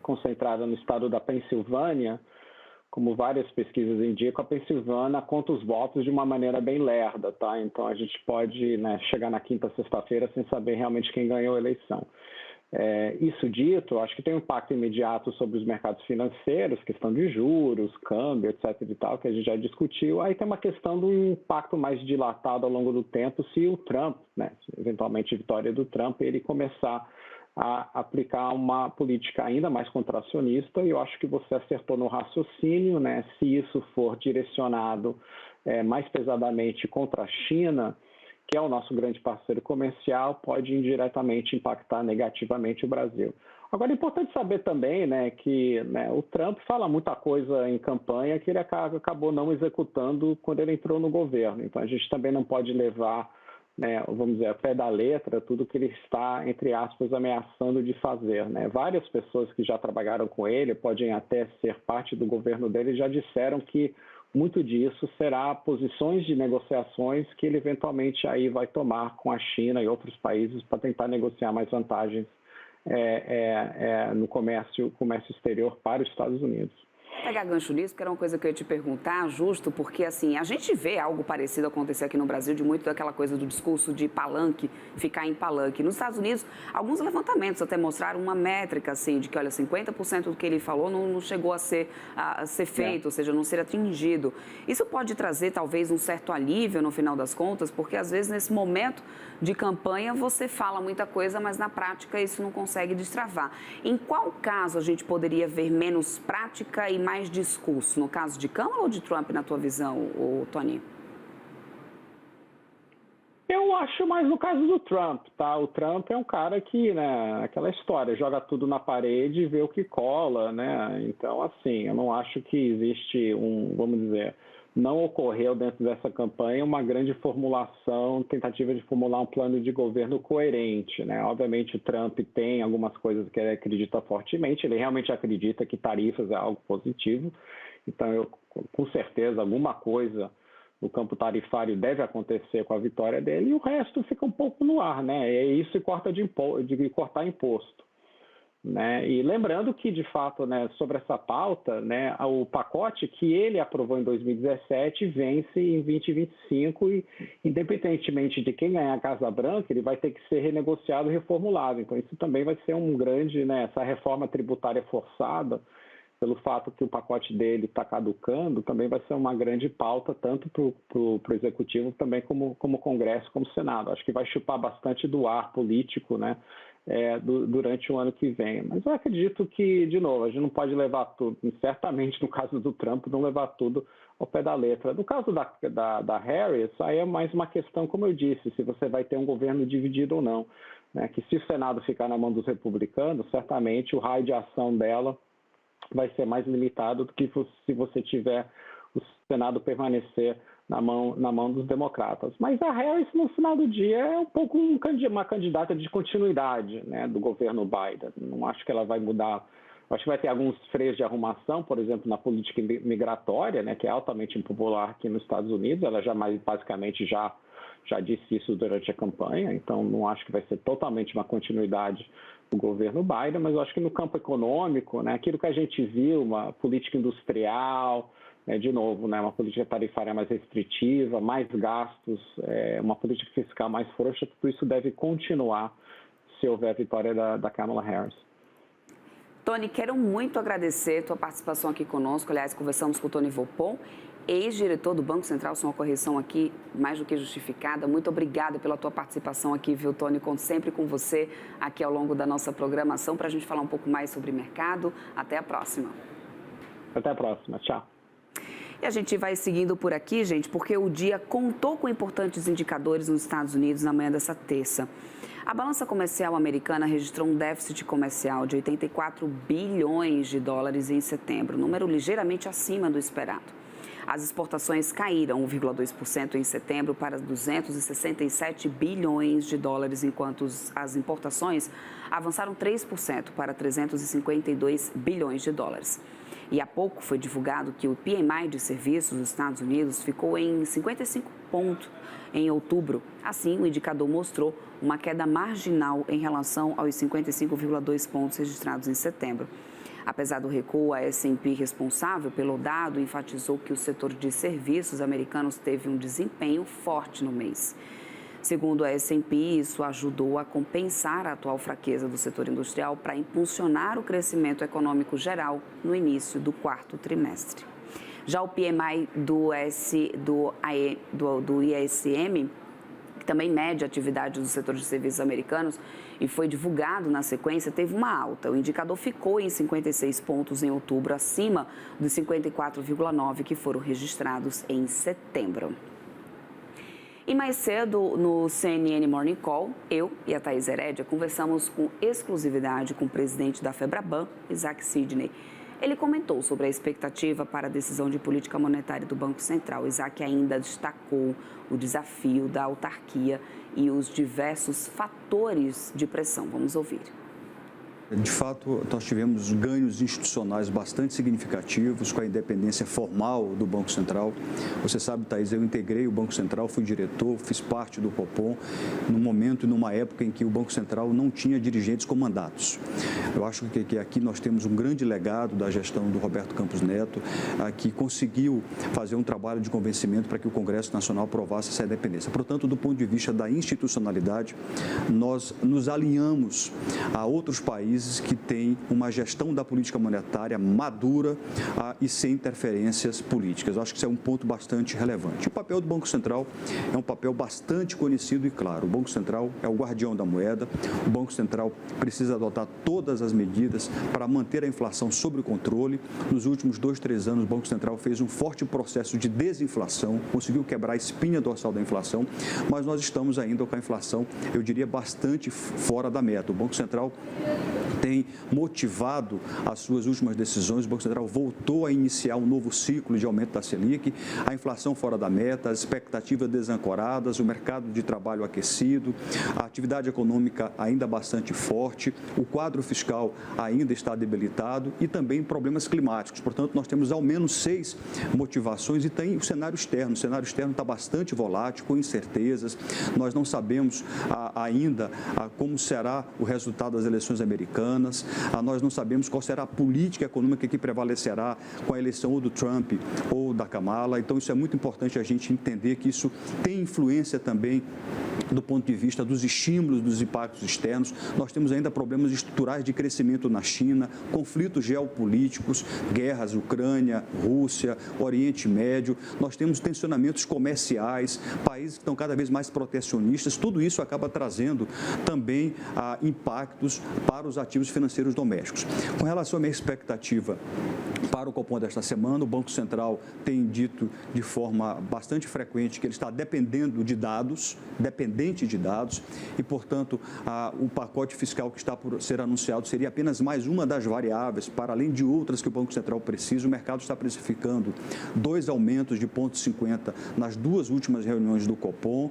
concentrada no estado da Pensilvânia, como várias pesquisas indicam, a Pensilvânia conta os votos de uma maneira bem lerda, tá? Então a gente pode, né, chegar na quinta, sexta-feira sem saber realmente quem ganhou a eleição. Isso dito, acho que tem um impacto imediato sobre os mercados financeiros, questão de juros, câmbio, etc. e tal, que a gente já discutiu. Aí tem uma questão do impacto mais dilatado ao longo do tempo, se o Trump, né, eventualmente a vitória do Trump, ele começar a aplicar uma política ainda mais contracionista, e eu acho que você acertou no raciocínio, né? Se isso for direcionado mais pesadamente contra a China, que é o nosso grande parceiro comercial, pode indiretamente impactar negativamente o Brasil. Agora, é importante saber também, né, que, né, o Trump fala muita coisa em campanha que ele acabou não executando quando ele entrou no governo. Então, a gente também não pode levar, né, vamos dizer, a pé da letra tudo que ele está, entre aspas, ameaçando de fazer, né? Várias pessoas que já trabalharam com ele, podem até ser parte do governo dele, já disseram que muito disso será posições de negociações que ele eventualmente aí vai tomar com a China e outros países para tentar negociar mais vantagens no comércio exterior para os Estados Unidos. Pegar gancho nisso, que era uma coisa que eu ia te perguntar, justo porque, assim, a gente vê algo parecido acontecer aqui no Brasil, de muito daquela coisa do discurso de palanque, ficar em palanque. Nos Estados Unidos, alguns levantamentos até mostraram uma métrica, assim, de que, olha, 50% do que ele falou não chegou a ser feito, ou seja, não ser atingido. Isso pode trazer, talvez, um certo alívio no final das contas, porque, às vezes, nesse momento de campanha, você fala muita coisa, mas, na prática, isso não consegue destravar. Em qual caso a gente poderia ver menos prática e mais discurso? No caso de Câmara ou de Trump, na tua visão, Tony? Eu acho mais no caso do Trump, tá? O Trump é um cara que, né, aquela história, joga tudo na parede e vê o que cola, né? Então, assim, eu não acho que existe vamos dizer, não ocorreu dentro dessa campanha uma grande tentativa de formular um plano de governo coerente, né? Obviamente o Trump tem algumas coisas que ele acredita fortemente, ele realmente acredita que tarifas é algo positivo, então com certeza alguma coisa no campo tarifário deve acontecer com a vitória dele e o resto fica um pouco no ar, né? É isso e cortar imposto. Né? E lembrando que, de fato, né, sobre essa pauta, né, o pacote que ele aprovou em 2017 vence em 2025 e, independentemente de quem ganhar a Casa Branca, ele vai ter que ser renegociado e reformulado. Então, isso também vai ser um grande, né, essa reforma tributária forçada, pelo fato que o pacote dele está caducando, também vai ser uma grande pauta, tanto para o Executivo, também como Congresso, como Senado. Acho que vai chupar bastante do ar político, né? Durante o ano que vem. Mas eu acredito que, de novo, a gente não pode levar tudo, certamente no caso do Trump, não levar tudo ao pé da letra. No caso da Harris, aí é mais uma questão, como eu disse, se você vai ter um governo dividido ou não. Né? Que se o Senado ficar na mão dos republicanos, certamente o raio de ação dela vai ser mais limitado do que se você tiver o Senado permanecer na mão dos democratas. Mas a Harris, no final do dia, é um pouco uma candidata de continuidade, né, do governo Biden. Não acho que ela vai mudar. Acho que vai ter alguns freios de arrumação, por exemplo, na política migratória, né, que é altamente impopular aqui nos Estados Unidos. Ela basicamente já disse isso durante a campanha, então não acho que vai ser totalmente uma continuidade do governo Biden, mas eu acho que no campo econômico, né, aquilo que a gente viu, uma política industrial, de novo, né, uma política tarifária mais restritiva, mais gastos, uma política fiscal mais frouxa, tudo isso deve continuar se houver a vitória da Kamala Harris. Tony, quero muito agradecer a tua participação aqui conosco. Aliás, conversamos com o Tony Volpon, ex-diretor do Banco Central, sua correção aqui mais do que justificada. Muito obrigada pela tua participação aqui, viu, Tony? Conto sempre com você aqui ao longo da nossa programação para a gente falar um pouco mais sobre mercado. Até a próxima. Até a próxima. Tchau. E a gente vai seguindo por aqui, gente, porque o dia contou com importantes indicadores nos Estados Unidos na manhã dessa terça. A balança comercial americana registrou um déficit comercial de 84 bilhões de dólares em setembro, número ligeiramente acima do esperado. As exportações caíram 1,2% em setembro para 267 bilhões de dólares, enquanto as importações avançaram 3% para 352 bilhões de dólares. E há pouco foi divulgado que o PMI de serviços dos Estados Unidos ficou em 55 pontos em outubro. Assim, o indicador mostrou uma queda marginal em relação aos 55,2 pontos registrados em setembro. Apesar do recuo, a S&P, responsável pelo dado, enfatizou que o setor de serviços americanos teve um desempenho forte no mês. Segundo a S&P, isso ajudou a compensar a atual fraqueza do setor industrial para impulsionar o crescimento econômico geral no início do quarto trimestre. Já o PMI do ISM, que também mede a atividade do setor de serviços americanos e foi divulgado na sequência, teve uma alta. O indicador ficou em 56 pontos em outubro, acima dos 54,9 que foram registrados em setembro. E mais cedo, no CNN Morning Call, eu e a Thaís Herédia conversamos com exclusividade com o presidente da FEBRABAN, Isaac Sidney. Ele comentou sobre a expectativa para a decisão de política monetária do Banco Central. Isaac ainda destacou o desafio da autarquia e os diversos fatores de pressão. Vamos ouvir. De fato, nós tivemos ganhos institucionais bastante significativos com a independência formal do Banco Central. Você sabe, Thaís, eu integrei o Banco Central, fui diretor, fiz parte do Copom, num momento e numa época em que o Banco Central não tinha dirigentes com mandatos. Eu acho que aqui nós temos um grande legado da gestão do Roberto Campos Neto, que conseguiu fazer um trabalho de convencimento para que o Congresso Nacional aprovasse essa independência. Portanto, do ponto de vista da institucionalidade, nós nos alinhamos a outros países que têm uma gestão da política monetária madura e sem interferências políticas. Eu acho que isso é um ponto bastante relevante. O papel do Banco Central é um papel bastante conhecido e claro. O Banco Central é o guardião da moeda, o Banco Central precisa adotar todas as medidas para manter a inflação sob controle. Nos últimos 2-3 anos, o Banco Central fez um forte processo de desinflação, conseguiu quebrar a espinha dorsal da inflação, mas nós estamos ainda com a inflação, eu diria, bastante fora da meta. O Banco Central tem motivado as suas últimas decisões. O Banco Central voltou a iniciar um novo ciclo de aumento da Selic, a inflação fora da meta, as expectativas desancoradas, o mercado de trabalho aquecido, a atividade econômica ainda bastante forte, o quadro fiscal ainda está debilitado e também problemas climáticos. Portanto, nós temos ao menos 6 motivações e tem o cenário externo. O cenário externo está bastante volátil, com incertezas. Nós não sabemos ainda como será o resultado das eleições americanas. Nós não sabemos qual será a política econômica que prevalecerá com a eleição ou do Trump ou da Kamala. Então, isso é muito importante a gente entender que isso tem influência também do ponto de vista dos estímulos, dos impactos externos. Nós temos ainda problemas estruturais de crescimento na China, conflitos geopolíticos, guerras, Ucrânia, Rússia, Oriente Médio. Nós temos tensionamentos comerciais, países que estão cada vez mais protecionistas. Tudo isso acaba trazendo também impactos para os ativos financeiros domésticos. Com relação à minha expectativa para o Copom desta semana, o Banco Central tem dito de forma bastante frequente que ele está dependente de dados e, portanto, o pacote fiscal que está por ser anunciado seria apenas mais uma das variáveis, para além de outras que o Banco Central precisa. O mercado está precificando 2 aumentos de 0,50 nas 2 últimas reuniões do Copom.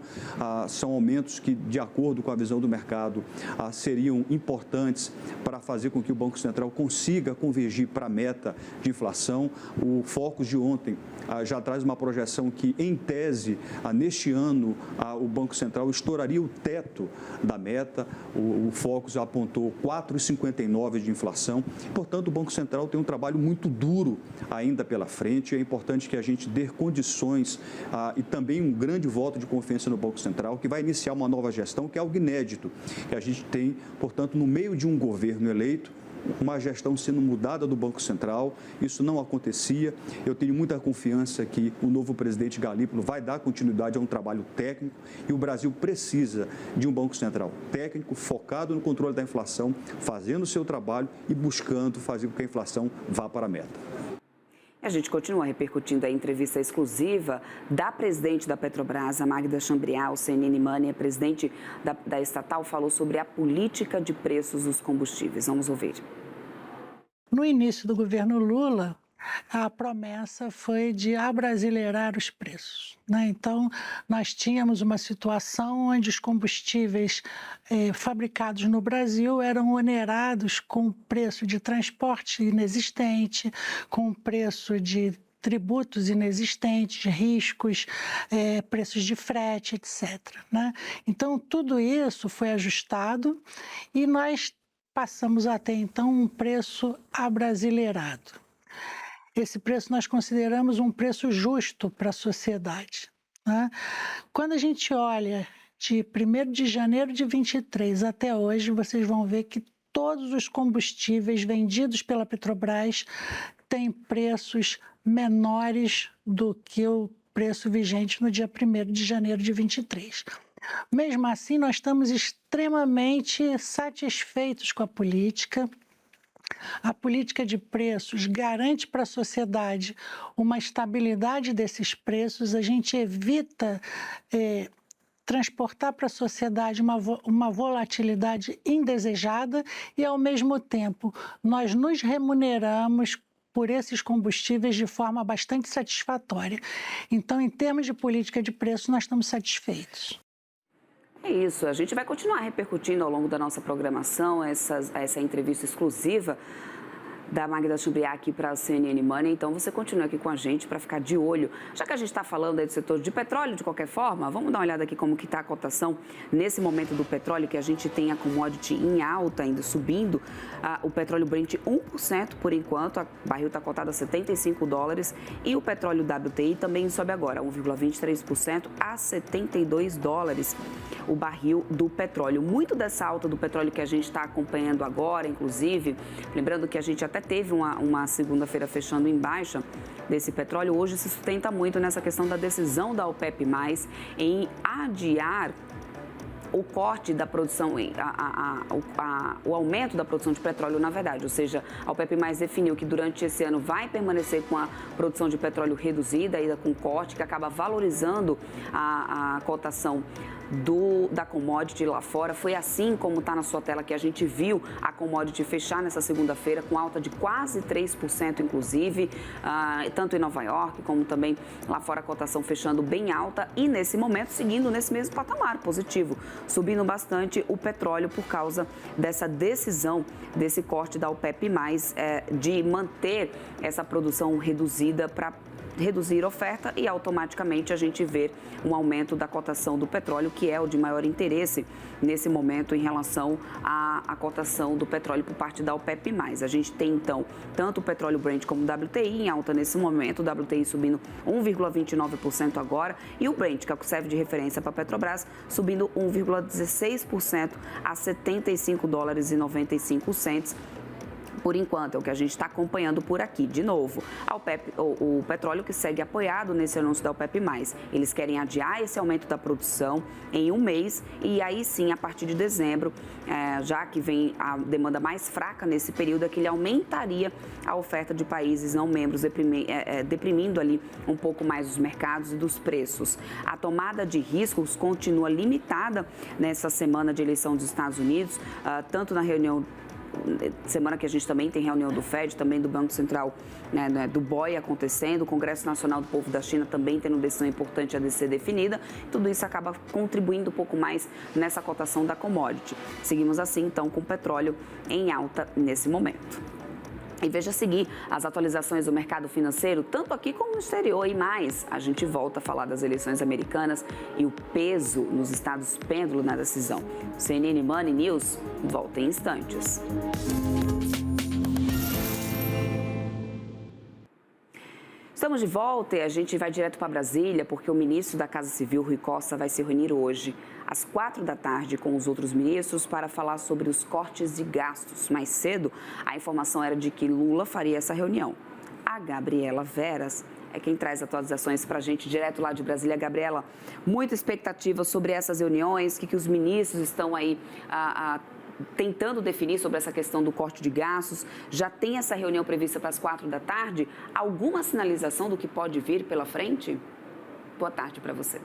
São aumentos que, de acordo com a visão do mercado, seriam importantes para fazer com que o Banco Central consiga convergir para a meta de inflação. O Focus de ontem já traz uma projeção que, em tese, neste ano, o Banco Central estouraria o teto da meta. O Focus apontou 4,59 de inflação. Portanto, o Banco Central tem um trabalho muito duro ainda pela frente. É importante que a gente dê condições e também um grande voto de confiança no Banco Central, que vai iniciar uma nova gestão, que é algo inédito, que a gente tem, portanto, no meio de um governo eleito, uma gestão sendo mudada do Banco Central. Isso não acontecia. Eu tenho muita confiança que o novo presidente Galípolo vai dar continuidade a um trabalho técnico e o Brasil precisa de um Banco Central técnico, focado no controle da inflação, fazendo o seu trabalho e buscando fazer com que a inflação vá para a meta. A gente continua repercutindo a entrevista exclusiva da presidente da Petrobras, a Magda Chambriard, ao CNN Money. A presidente da estatal falou sobre a política de preços dos combustíveis. Vamos ouvir. No início do governo Lula, a promessa foi de abrasileirar os preços, né? Então, nós tínhamos uma situação onde os combustíveis fabricados no Brasil eram onerados com preço de transporte inexistente, com preço de tributos inexistentes, riscos, preços de frete, etc., né? Então, tudo isso foi ajustado e nós passamos a ter, então, um preço abrasileirado. Esse preço nós consideramos um preço justo para a sociedade, né? Quando a gente olha de 1º de janeiro de 23 até hoje, vocês vão ver que todos os combustíveis vendidos pela Petrobras têm preços menores do que o preço vigente no dia 1º de janeiro de 23. Mesmo assim, nós estamos extremamente satisfeitos com a política. A política de preços garante para a sociedade uma estabilidade desses preços. A gente evita transportar para a sociedade uma volatilidade indesejada e, ao mesmo tempo, nós nos remuneramos por esses combustíveis de forma bastante satisfatória. Então, em termos de política de preço, nós estamos satisfeitos. É isso, a gente vai continuar repercutindo ao longo da nossa programação essa entrevista exclusiva da Magda Chambriard aqui para a CNN Money, então você continua aqui com a gente para ficar de olho. Já que a gente está falando aí do setor de petróleo, de qualquer forma, vamos dar uma olhada aqui como que está a cotação nesse momento do petróleo, que a gente tem a commodity em alta, ainda subindo, o petróleo Brent 1% por enquanto, o barril está cotado a $75 e o petróleo WTI também sobe agora, 1,23% a $72 o barril do petróleo. Muito dessa alta do petróleo que a gente está acompanhando agora, inclusive, lembrando que a gente até teve uma segunda-feira fechando em baixa desse petróleo, hoje se sustenta muito nessa questão da decisão da OPEP+, em adiar o corte da produção, o aumento da produção de petróleo, na verdade. Ou seja, a OPEP+ definiu que durante esse ano vai permanecer com a produção de petróleo reduzida, ainda com corte, que acaba valorizando a cotação da commodity lá fora. Foi assim como está na sua tela que a gente viu a commodity fechar nessa segunda-feira com alta de quase 3%, inclusive, tanto em Nova York como também lá fora a cotação fechando bem alta e nesse momento seguindo nesse mesmo patamar positivo, subindo bastante o petróleo por causa dessa decisão, desse corte da OPEP+, de manter essa produção reduzida para reduzir a oferta e automaticamente a gente vê um aumento da cotação do petróleo, que é o de maior interesse nesse momento em relação à cotação do petróleo por parte da OPEP+. A gente tem então tanto o petróleo Brent como o WTI em alta nesse momento, o WTI subindo 1,29% agora e o Brent, que é o que serve de referência para a Petrobras, subindo 1,16% a $75,95. Por enquanto, é o que a gente está acompanhando por aqui. De novo, o petróleo que segue apoiado nesse anúncio da OPEP+. Eles querem adiar esse aumento da produção em um mês e aí sim, a partir de dezembro, já que vem a demanda mais fraca nesse período, é que ele aumentaria a oferta de países não membros, deprimindo ali um pouco mais os mercados e dos preços. A tomada de riscos continua limitada nessa semana de eleição dos Estados Unidos, tanto na reunião semana que a gente também tem reunião do FED, também do Banco Central, do BOE acontecendo, o Congresso Nacional do Povo da China também tendo decisão importante a ser definida. Tudo isso acaba contribuindo um pouco mais nessa cotação da commodity. Seguimos assim, então, com o petróleo em alta nesse momento. E veja a seguir as atualizações do mercado financeiro, tanto aqui como no exterior e mais. A gente volta a falar das eleições americanas e o peso nos estados pêndulo na decisão. CNN Money News volta em instantes. Estamos de volta e a gente vai direto para Brasília porque o ministro da Casa Civil, Rui Costa, vai se reunir hoje às 16h com os outros ministros para falar sobre os cortes de gastos. Mais cedo, a informação era de que Lula faria essa reunião. A Gabriela Veras é quem traz atualizações para a gente direto lá de Brasília. Gabriela, muita expectativa sobre essas reuniões, o que os ministros estão aí tentando definir sobre essa questão do corte de gastos. Já tem essa reunião prevista para as 16h? Alguma sinalização do que pode vir pela frente? Boa tarde para você.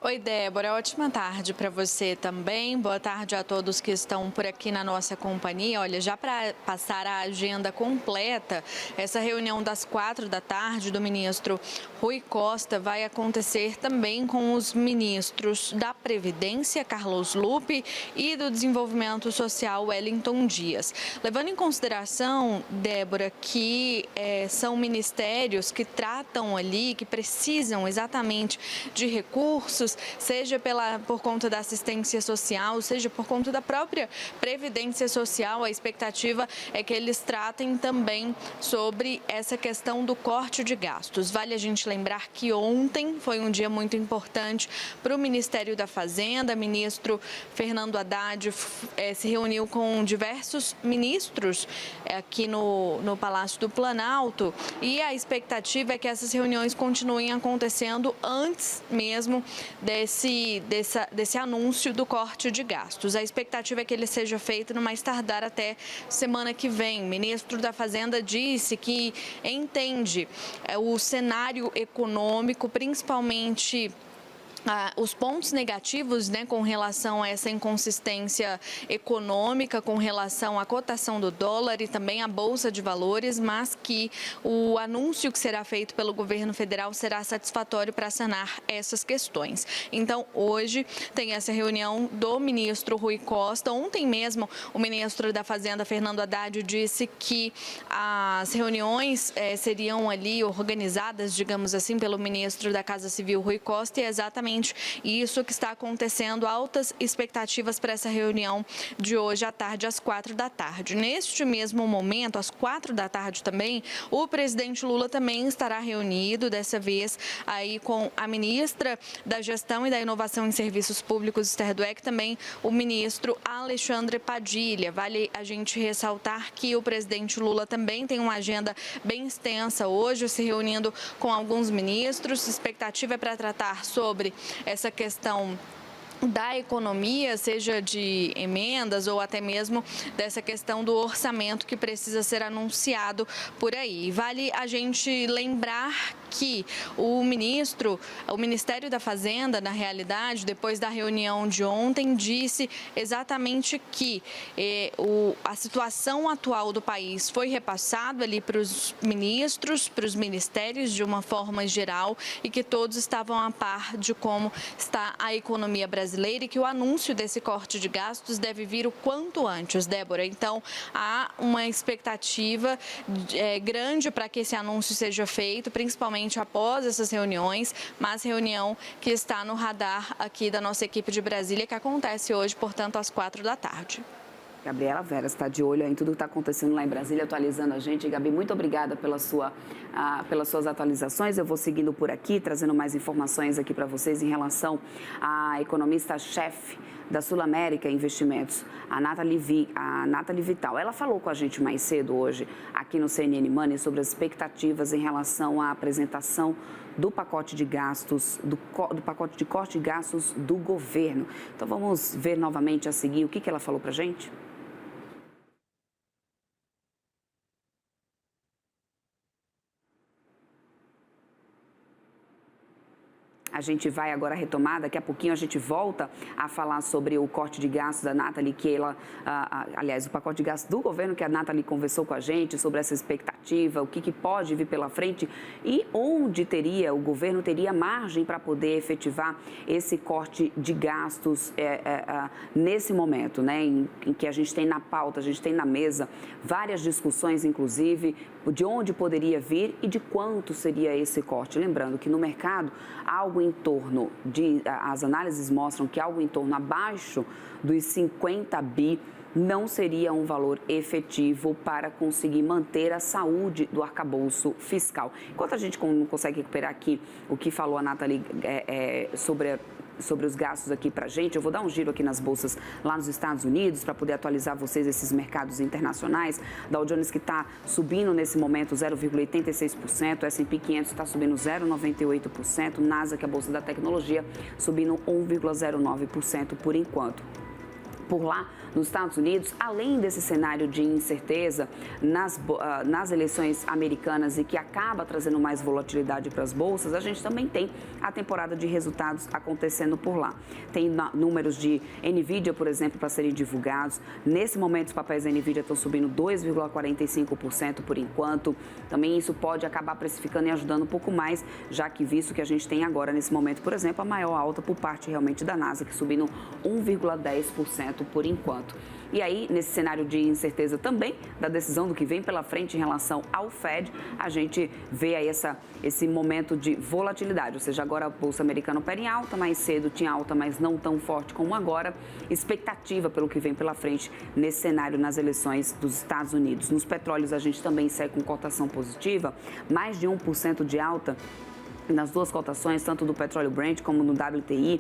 Oi, Débora, ótima tarde para você também. Boa tarde a todos que estão por aqui na nossa companhia. Olha, já para passar a agenda completa, essa reunião das 16h do ministro Rui Costa vai acontecer também com os ministros da Previdência, Carlos Lupe, e do Desenvolvimento Social, Wellington Dias. Levando em consideração, Débora, que são ministérios que tratam ali, que precisam exatamente de recursos, seja por conta da assistência social, seja por conta da própria Previdência Social, a expectativa é que eles tratem também sobre essa questão do corte de gastos. Vale a gente lembrar que ontem foi um dia muito importante para o Ministério da Fazenda. O ministro Fernando Haddad se reuniu com diversos ministros aqui no Palácio do Planalto e a expectativa é que essas reuniões continuem acontecendo antes mesmo desse anúncio do corte de gastos. A expectativa é que ele seja feito no mais tardar até semana que vem. O ministro da Fazenda disse que entende o cenário econômico, principalmente os pontos negativos, né, com relação a essa inconsistência econômica, com relação à cotação do dólar e também à Bolsa de Valores, mas que o anúncio que será feito pelo governo federal será satisfatório para sanar essas questões. Então, hoje tem essa reunião do ministro Rui Costa. Ontem mesmo, o ministro da Fazenda, Fernando Haddad, disse que as reuniões seriam ali organizadas, digamos assim, pelo ministro da Casa Civil, Rui Costa, e é exatamente isso que está acontecendo, altas expectativas para essa reunião de hoje à tarde, às 4h. Neste mesmo momento, às 4h também, o presidente Lula também estará reunido, dessa vez aí com a ministra da Gestão e da Inovação em Serviços Públicos, Esther Dweck, também o ministro Alexandre Padilha. Vale a gente ressaltar que o presidente Lula também tem uma agenda bem extensa hoje, se reunindo com alguns ministros. A expectativa é para tratar sobre essa questão da economia, seja de emendas ou até mesmo dessa questão do orçamento que precisa ser anunciado por aí. Vale a gente lembrar que o Ministério da Fazenda, na realidade, depois da reunião de ontem, disse exatamente que a situação atual do país foi repassada ali para os ministros, para os ministérios de uma forma geral, e que todos estavam a par de como está a economia brasileira e que o anúncio desse corte de gastos deve vir o quanto antes, Débora. Então, há uma expectativa grande para que esse anúncio seja feito, principalmente após essas reuniões, mas reunião que está no radar aqui da nossa equipe de Brasília, que acontece hoje, portanto, às 4h. Gabriela Veras está de olho em tudo que está acontecendo lá em Brasília, atualizando a gente. Gabi, muito obrigada pelas suas atualizações. Eu vou seguindo por aqui, trazendo mais informações aqui para vocês em relação à economista-chefe da Sul América Investimentos, a Nathalie Vital. Ela falou com a gente mais cedo hoje, aqui no CNN Money, sobre as expectativas em relação à apresentação do pacote de gastos, do pacote de corte de gastos do governo. Então, vamos ver novamente a seguir o que ela falou para a gente? A gente vai agora retomar, daqui a pouquinho a gente volta a falar sobre o corte de gastos da Nathalie, que ela, aliás, o pacote de gastos do governo, que a Nathalie conversou com a gente sobre essa expectativa, o que pode vir pela frente e onde o governo teria margem para poder efetivar esse corte de gastos nesse momento, né, em que a gente tem na pauta, a gente tem na mesa várias discussões, inclusive, de onde poderia vir e de quanto seria esse corte. Lembrando que no mercado, algo em torno as análises mostram que algo em torno abaixo dos 50 bi não seria um valor efetivo para conseguir manter a saúde do arcabouço fiscal. Enquanto a gente não consegue recuperar aqui o que falou a Nathalie sobre os gastos aqui para a gente, eu vou dar um giro aqui nas bolsas lá nos Estados Unidos para poder atualizar vocês esses mercados internacionais. Dow Jones que está subindo nesse momento 0,86%, S&P 500 está subindo 0,98%, Nasdaq, a bolsa da tecnologia, subindo 1,09% por enquanto. Por lá, nos Estados Unidos, além desse cenário de incerteza nas eleições americanas e que acaba trazendo mais volatilidade para as bolsas, a gente também tem a temporada de resultados acontecendo por lá. Tem números de NVIDIA, por exemplo, para serem divulgados. Nesse momento, os papéis da NVIDIA estão subindo 2,45% por enquanto. Também isso pode acabar precificando e ajudando um pouco mais, já que visto que a gente tem agora, nesse momento, por exemplo, a maior alta por parte realmente da Nasdaq, subindo 1,10% por enquanto. E aí, nesse cenário de incerteza também da decisão do que vem pela frente em relação ao Fed, a gente vê aí esse momento de volatilidade, ou seja, agora a Bolsa Americana opera em alta, mais cedo tinha alta, mas não tão forte como agora. Expectativa pelo que vem pela frente nesse cenário nas eleições dos Estados Unidos. Nos petróleos a gente também segue com cotação positiva, mais de 1% de alta nas duas cotações, tanto do petróleo Brent como no WTI.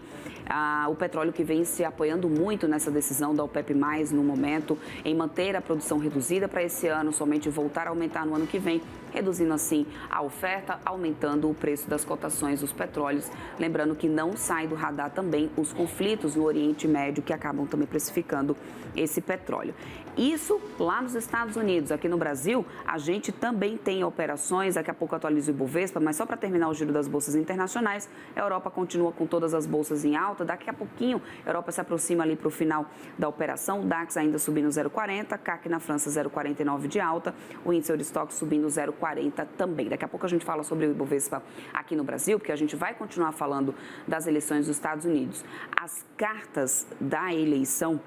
O petróleo que vem se apoiando muito nessa decisão da OPEP+, no momento, em manter a produção reduzida para esse ano, somente voltar a aumentar no ano que vem, reduzindo assim a oferta, aumentando o preço das cotações dos petróleos. Lembrando que não sai do radar também os conflitos no Oriente Médio, que acabam também precificando esse petróleo. Isso lá nos Estados Unidos. Aqui no Brasil, a gente também tem operações. Daqui a pouco atualizo o Ibovespa, mas só para terminar o giro das bolsas internacionais, a Europa continua com todas as bolsas em alta. Daqui a pouquinho, a Europa se aproxima ali para o final da operação. O DAX ainda subindo 0,40, CAC na França 0,49 de alta, o índice Eurostoxx subindo 0,40 também. Daqui a pouco a gente fala sobre o Ibovespa aqui no Brasil, porque a gente vai continuar falando das eleições dos Estados Unidos. As cartas da eleição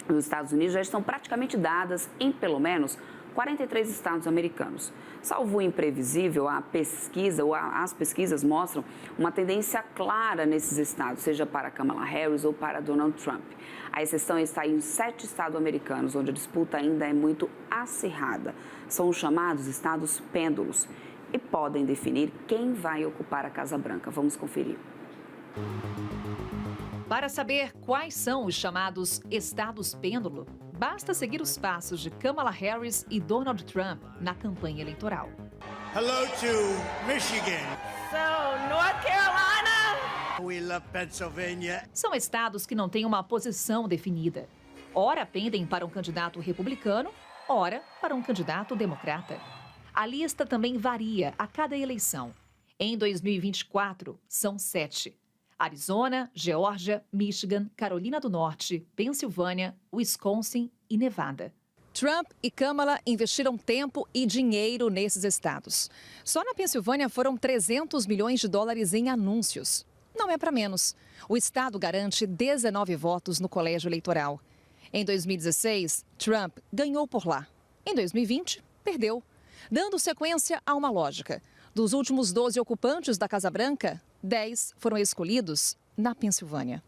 nos Estados Unidos já estão praticamente dadas em pelo menos 43 estados americanos. Salvo o imprevisível, as pesquisas mostram uma tendência clara nesses estados, seja para Kamala Harris ou para Donald Trump. A exceção está em 7 estados americanos, onde a disputa ainda é muito acirrada. São os chamados estados pêndulos e podem definir quem vai ocupar a Casa Branca. Vamos conferir. Para saber quais são os chamados estados pêndulo, basta seguir os passos de Kamala Harris e Donald Trump na campanha eleitoral. Hello to Michigan. So, North Carolina. We love Pennsylvania. São estados que não têm uma posição definida. Ora pendem para um candidato republicano, ora para um candidato democrata. A lista também varia a cada eleição. Em 2024, são 7. Arizona, Geórgia, Michigan, Carolina do Norte, Pensilvânia, Wisconsin e Nevada. Trump e Kamala investiram tempo e dinheiro nesses estados. Só na Pensilvânia foram 300 milhões de dólares em anúncios. Não é para menos. O estado garante 19 votos no colégio eleitoral. Em 2016, Trump ganhou por lá. Em 2020, perdeu. Dando sequência a uma lógica. Dos últimos 12 ocupantes da Casa Branca, 10 foram escolhidos na Pensilvânia.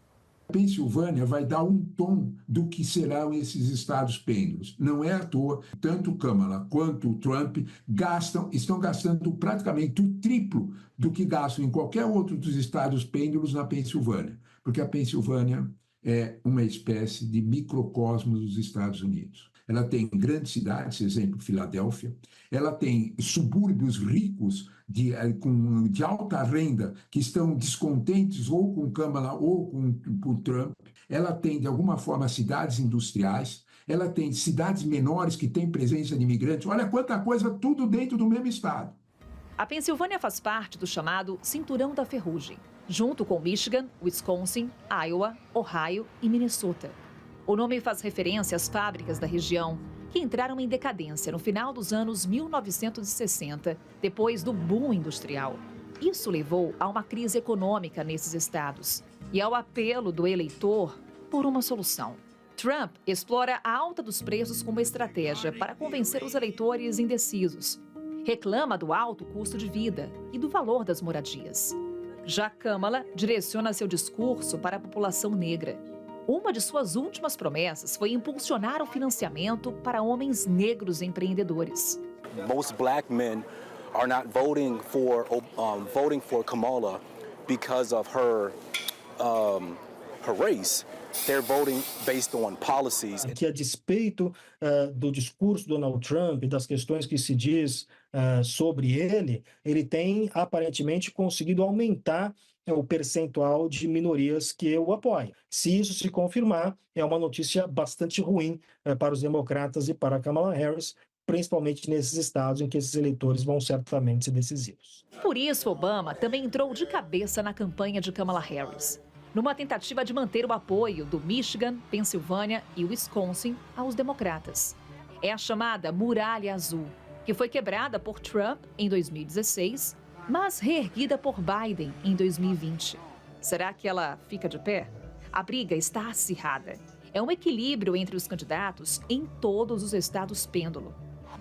A Pensilvânia vai dar um tom do que serão esses estados pêndulos. Não é à toa, tanto o Kamala quanto o Trump estão gastando praticamente o triplo do que gastam em qualquer outro dos estados pêndulos na Pensilvânia, porque a Pensilvânia é uma espécie de microcosmos dos Estados Unidos. Ela tem grandes cidades, exemplo, Filadélfia. Ela tem subúrbios ricos de alta renda que estão descontentes ou com Kamala ou com Trump. Ela tem, de alguma forma, cidades industriais. Ela tem cidades menores que têm presença de imigrantes. Olha quanta coisa, tudo dentro do mesmo estado. A Pensilvânia faz parte do chamado Cinturão da Ferrugem, junto com Michigan, Wisconsin, Iowa, Ohio e Minnesota. O nome faz referência às fábricas da região, que entraram em decadência no final dos anos 1960, depois do boom industrial. Isso levou a uma crise econômica nesses estados e ao apelo do eleitor por uma solução. Trump explora a alta dos preços como estratégia para convencer os eleitores indecisos. Reclama do alto custo de vida e do valor das moradias. Já Kamala direciona seu discurso para a população negra. Uma de suas últimas promessas foi impulsionar o financiamento para homens negros empreendedores. Most black men are not voting for Kamala because of her race. They're voting based on policies. Que a despeito do discurso do Donald Trump e das questões que se diz sobre ele tem aparentemente conseguido aumentar o percentual de minorias que o apoiam. Se isso se confirmar, é uma notícia bastante ruim para os democratas e para Kamala Harris, principalmente nesses estados em que esses eleitores vão certamente ser decisivos. Por isso, Obama também entrou de cabeça na campanha de Kamala Harris, numa tentativa de manter o apoio do Michigan, Pensilvânia e Wisconsin aos democratas. É a chamada Muralha Azul, que foi quebrada por Trump em 2016, mas reerguida por Biden em 2020. Será que ela fica de pé? A briga está acirrada. É um equilíbrio entre os candidatos em todos os estados pêndulo.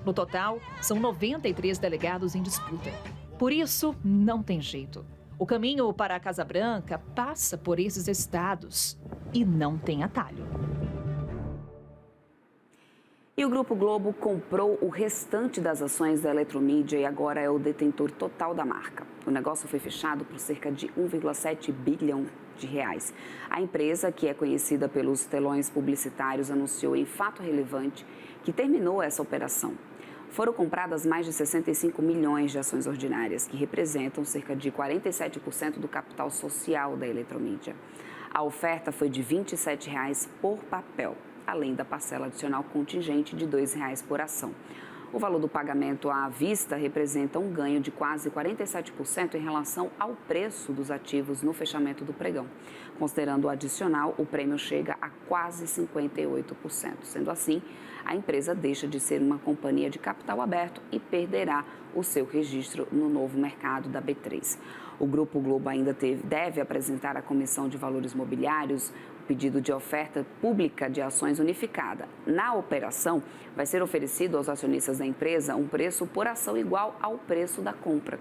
No total, são 93 delegados em disputa. Por isso, não tem jeito. O caminho para a Casa Branca passa por esses estados e não tem atalho. E o Grupo Globo comprou o restante das ações da Eletromídia e agora é o detentor total da marca. O negócio foi fechado por cerca de 1,7 bilhão de reais. A empresa, que é conhecida pelos telões publicitários, anunciou em fato relevante que terminou essa operação. foram compradas mais de 65 milhões de ações ordinárias, que representam cerca de 47% do capital social da Eletromídia. A oferta foi de R$ 27,00 por papel, além da parcela adicional contingente de R$ 2,00 por ação. O valor do pagamento à vista representa um ganho de quase 47% em relação ao preço dos ativos no fechamento do pregão. Considerando o adicional, o prêmio chega a quase 58%. Sendo assim, a empresa deixa de ser uma companhia de capital aberto e perderá o seu registro no novo mercado da B3. O Grupo Globo ainda deve apresentar à Comissão de Valores Mobiliários o pedido de oferta pública de ações unificada. Na operação, vai ser oferecido aos acionistas da empresa um preço por ação igual ao preço da compra.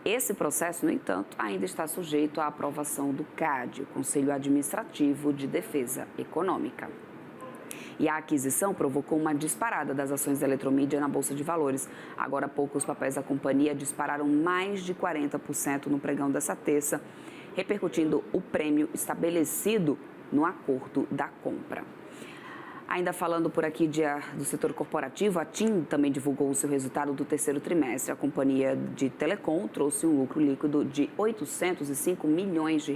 Esse processo, no entanto, ainda está sujeito à aprovação do CAD, o Conselho Administrativo de Defesa Econômica. E a aquisição provocou uma disparada das ações da Eletromídia na Bolsa de Valores. Agora há pouco, os papéis da companhia dispararam mais de 40% no pregão dessa terça, repercutindo o prêmio estabelecido no acordo da compra. Ainda falando por aqui do setor corporativo, a TIM também divulgou o seu resultado do terceiro trimestre. A companhia de telecom trouxe um lucro líquido de R$ 805 milhões,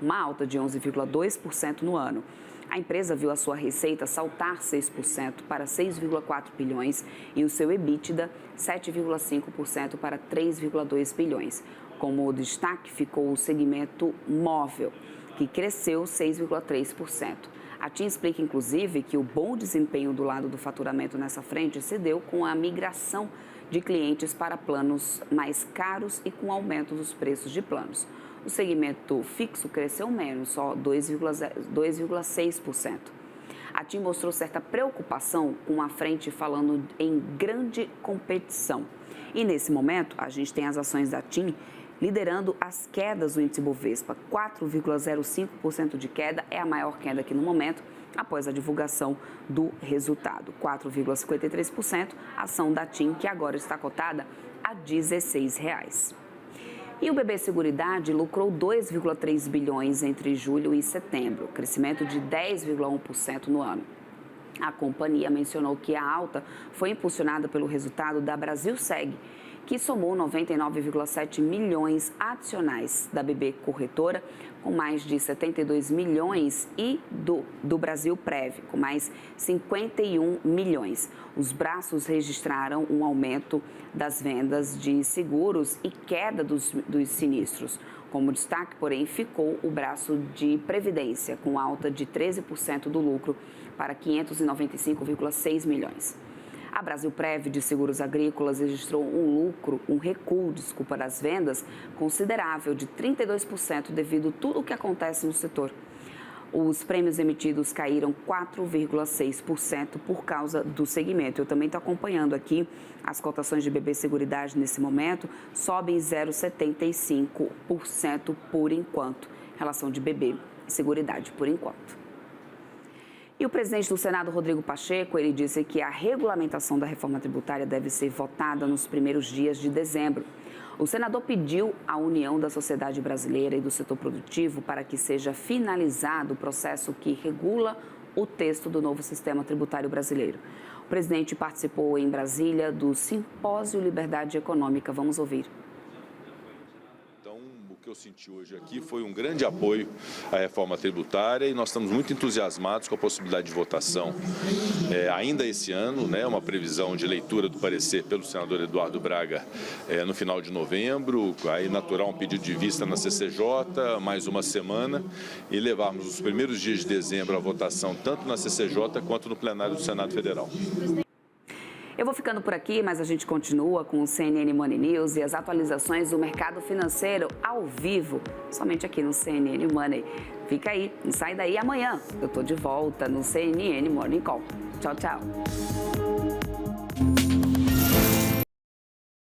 uma alta de 11,2% no ano. A empresa viu a sua receita saltar 6% para 6,4 bilhões e o seu EBITDA 7,5% para 3,2 bilhões. Como destaque ficou o segmento móvel, que cresceu 6,3%. A TIM explica, inclusive, que o bom desempenho do lado do faturamento nessa frente se deu com a migração de clientes para planos mais caros e com o aumento dos preços de planos. O segmento fixo cresceu menos, só 2,6%. A TIM mostrou certa preocupação com a frente falando em grande competição. E nesse momento, a gente tem as ações da TIM liderando as quedas do índice Bovespa. 4,05% de queda é a maior queda aqui no momento, após a divulgação do resultado. 4,53% a ação da TIM, que agora está cotada a R$ 16,00. E o BB Seguridade lucrou 2,3 bilhões entre julho e setembro, crescimento de 10,1% no ano. A companhia mencionou que a alta foi impulsionada pelo resultado da Brasilseg, que somou 99,7 milhões adicionais da BB Corretora, com mais de 72 milhões, e do Brasil Prev, com mais 51 milhões. Os braços registraram um aumento das vendas de seguros e queda dos sinistros. Como destaque, porém, ficou o braço de previdência, com alta de 13% do lucro para 595,6 milhões. A Brasilprev de seguros agrícolas registrou um recuo das vendas considerável de 32% devido a tudo o que acontece no setor. Os prêmios emitidos caíram 4,6% por causa do segmento. Eu também estou acompanhando aqui as cotações de BB Seguridade nesse momento, sobem 0,75% por enquanto, relação de BB Seguridade por enquanto. E o presidente do Senado, Rodrigo Pacheco, ele disse que a regulamentação da reforma tributária deve ser votada nos primeiros dias de dezembro. O senador pediu à união da sociedade brasileira e do setor produtivo para que seja finalizado o processo que regula o texto do novo sistema tributário brasileiro. O presidente participou em Brasília do Simpósio Liberdade Econômica. Vamos ouvir. O que eu senti hoje aqui foi um grande apoio à reforma tributária e nós estamos muito entusiasmados com a possibilidade de votação ainda esse ano, uma previsão de leitura do parecer pelo senador Eduardo Braga no final de novembro, aí natural um pedido de vista na CCJ, mais uma semana, e levarmos os primeiros dias de dezembro a votação tanto na CCJ quanto no plenário do Senado Federal. Eu vou ficando por aqui, mas a gente continua com o CNN Money News e as atualizações do mercado financeiro ao vivo, somente aqui no CNN Money. Fica aí, não sai daí. Amanhã eu tô de volta no CNN Morning Call. Tchau, tchau.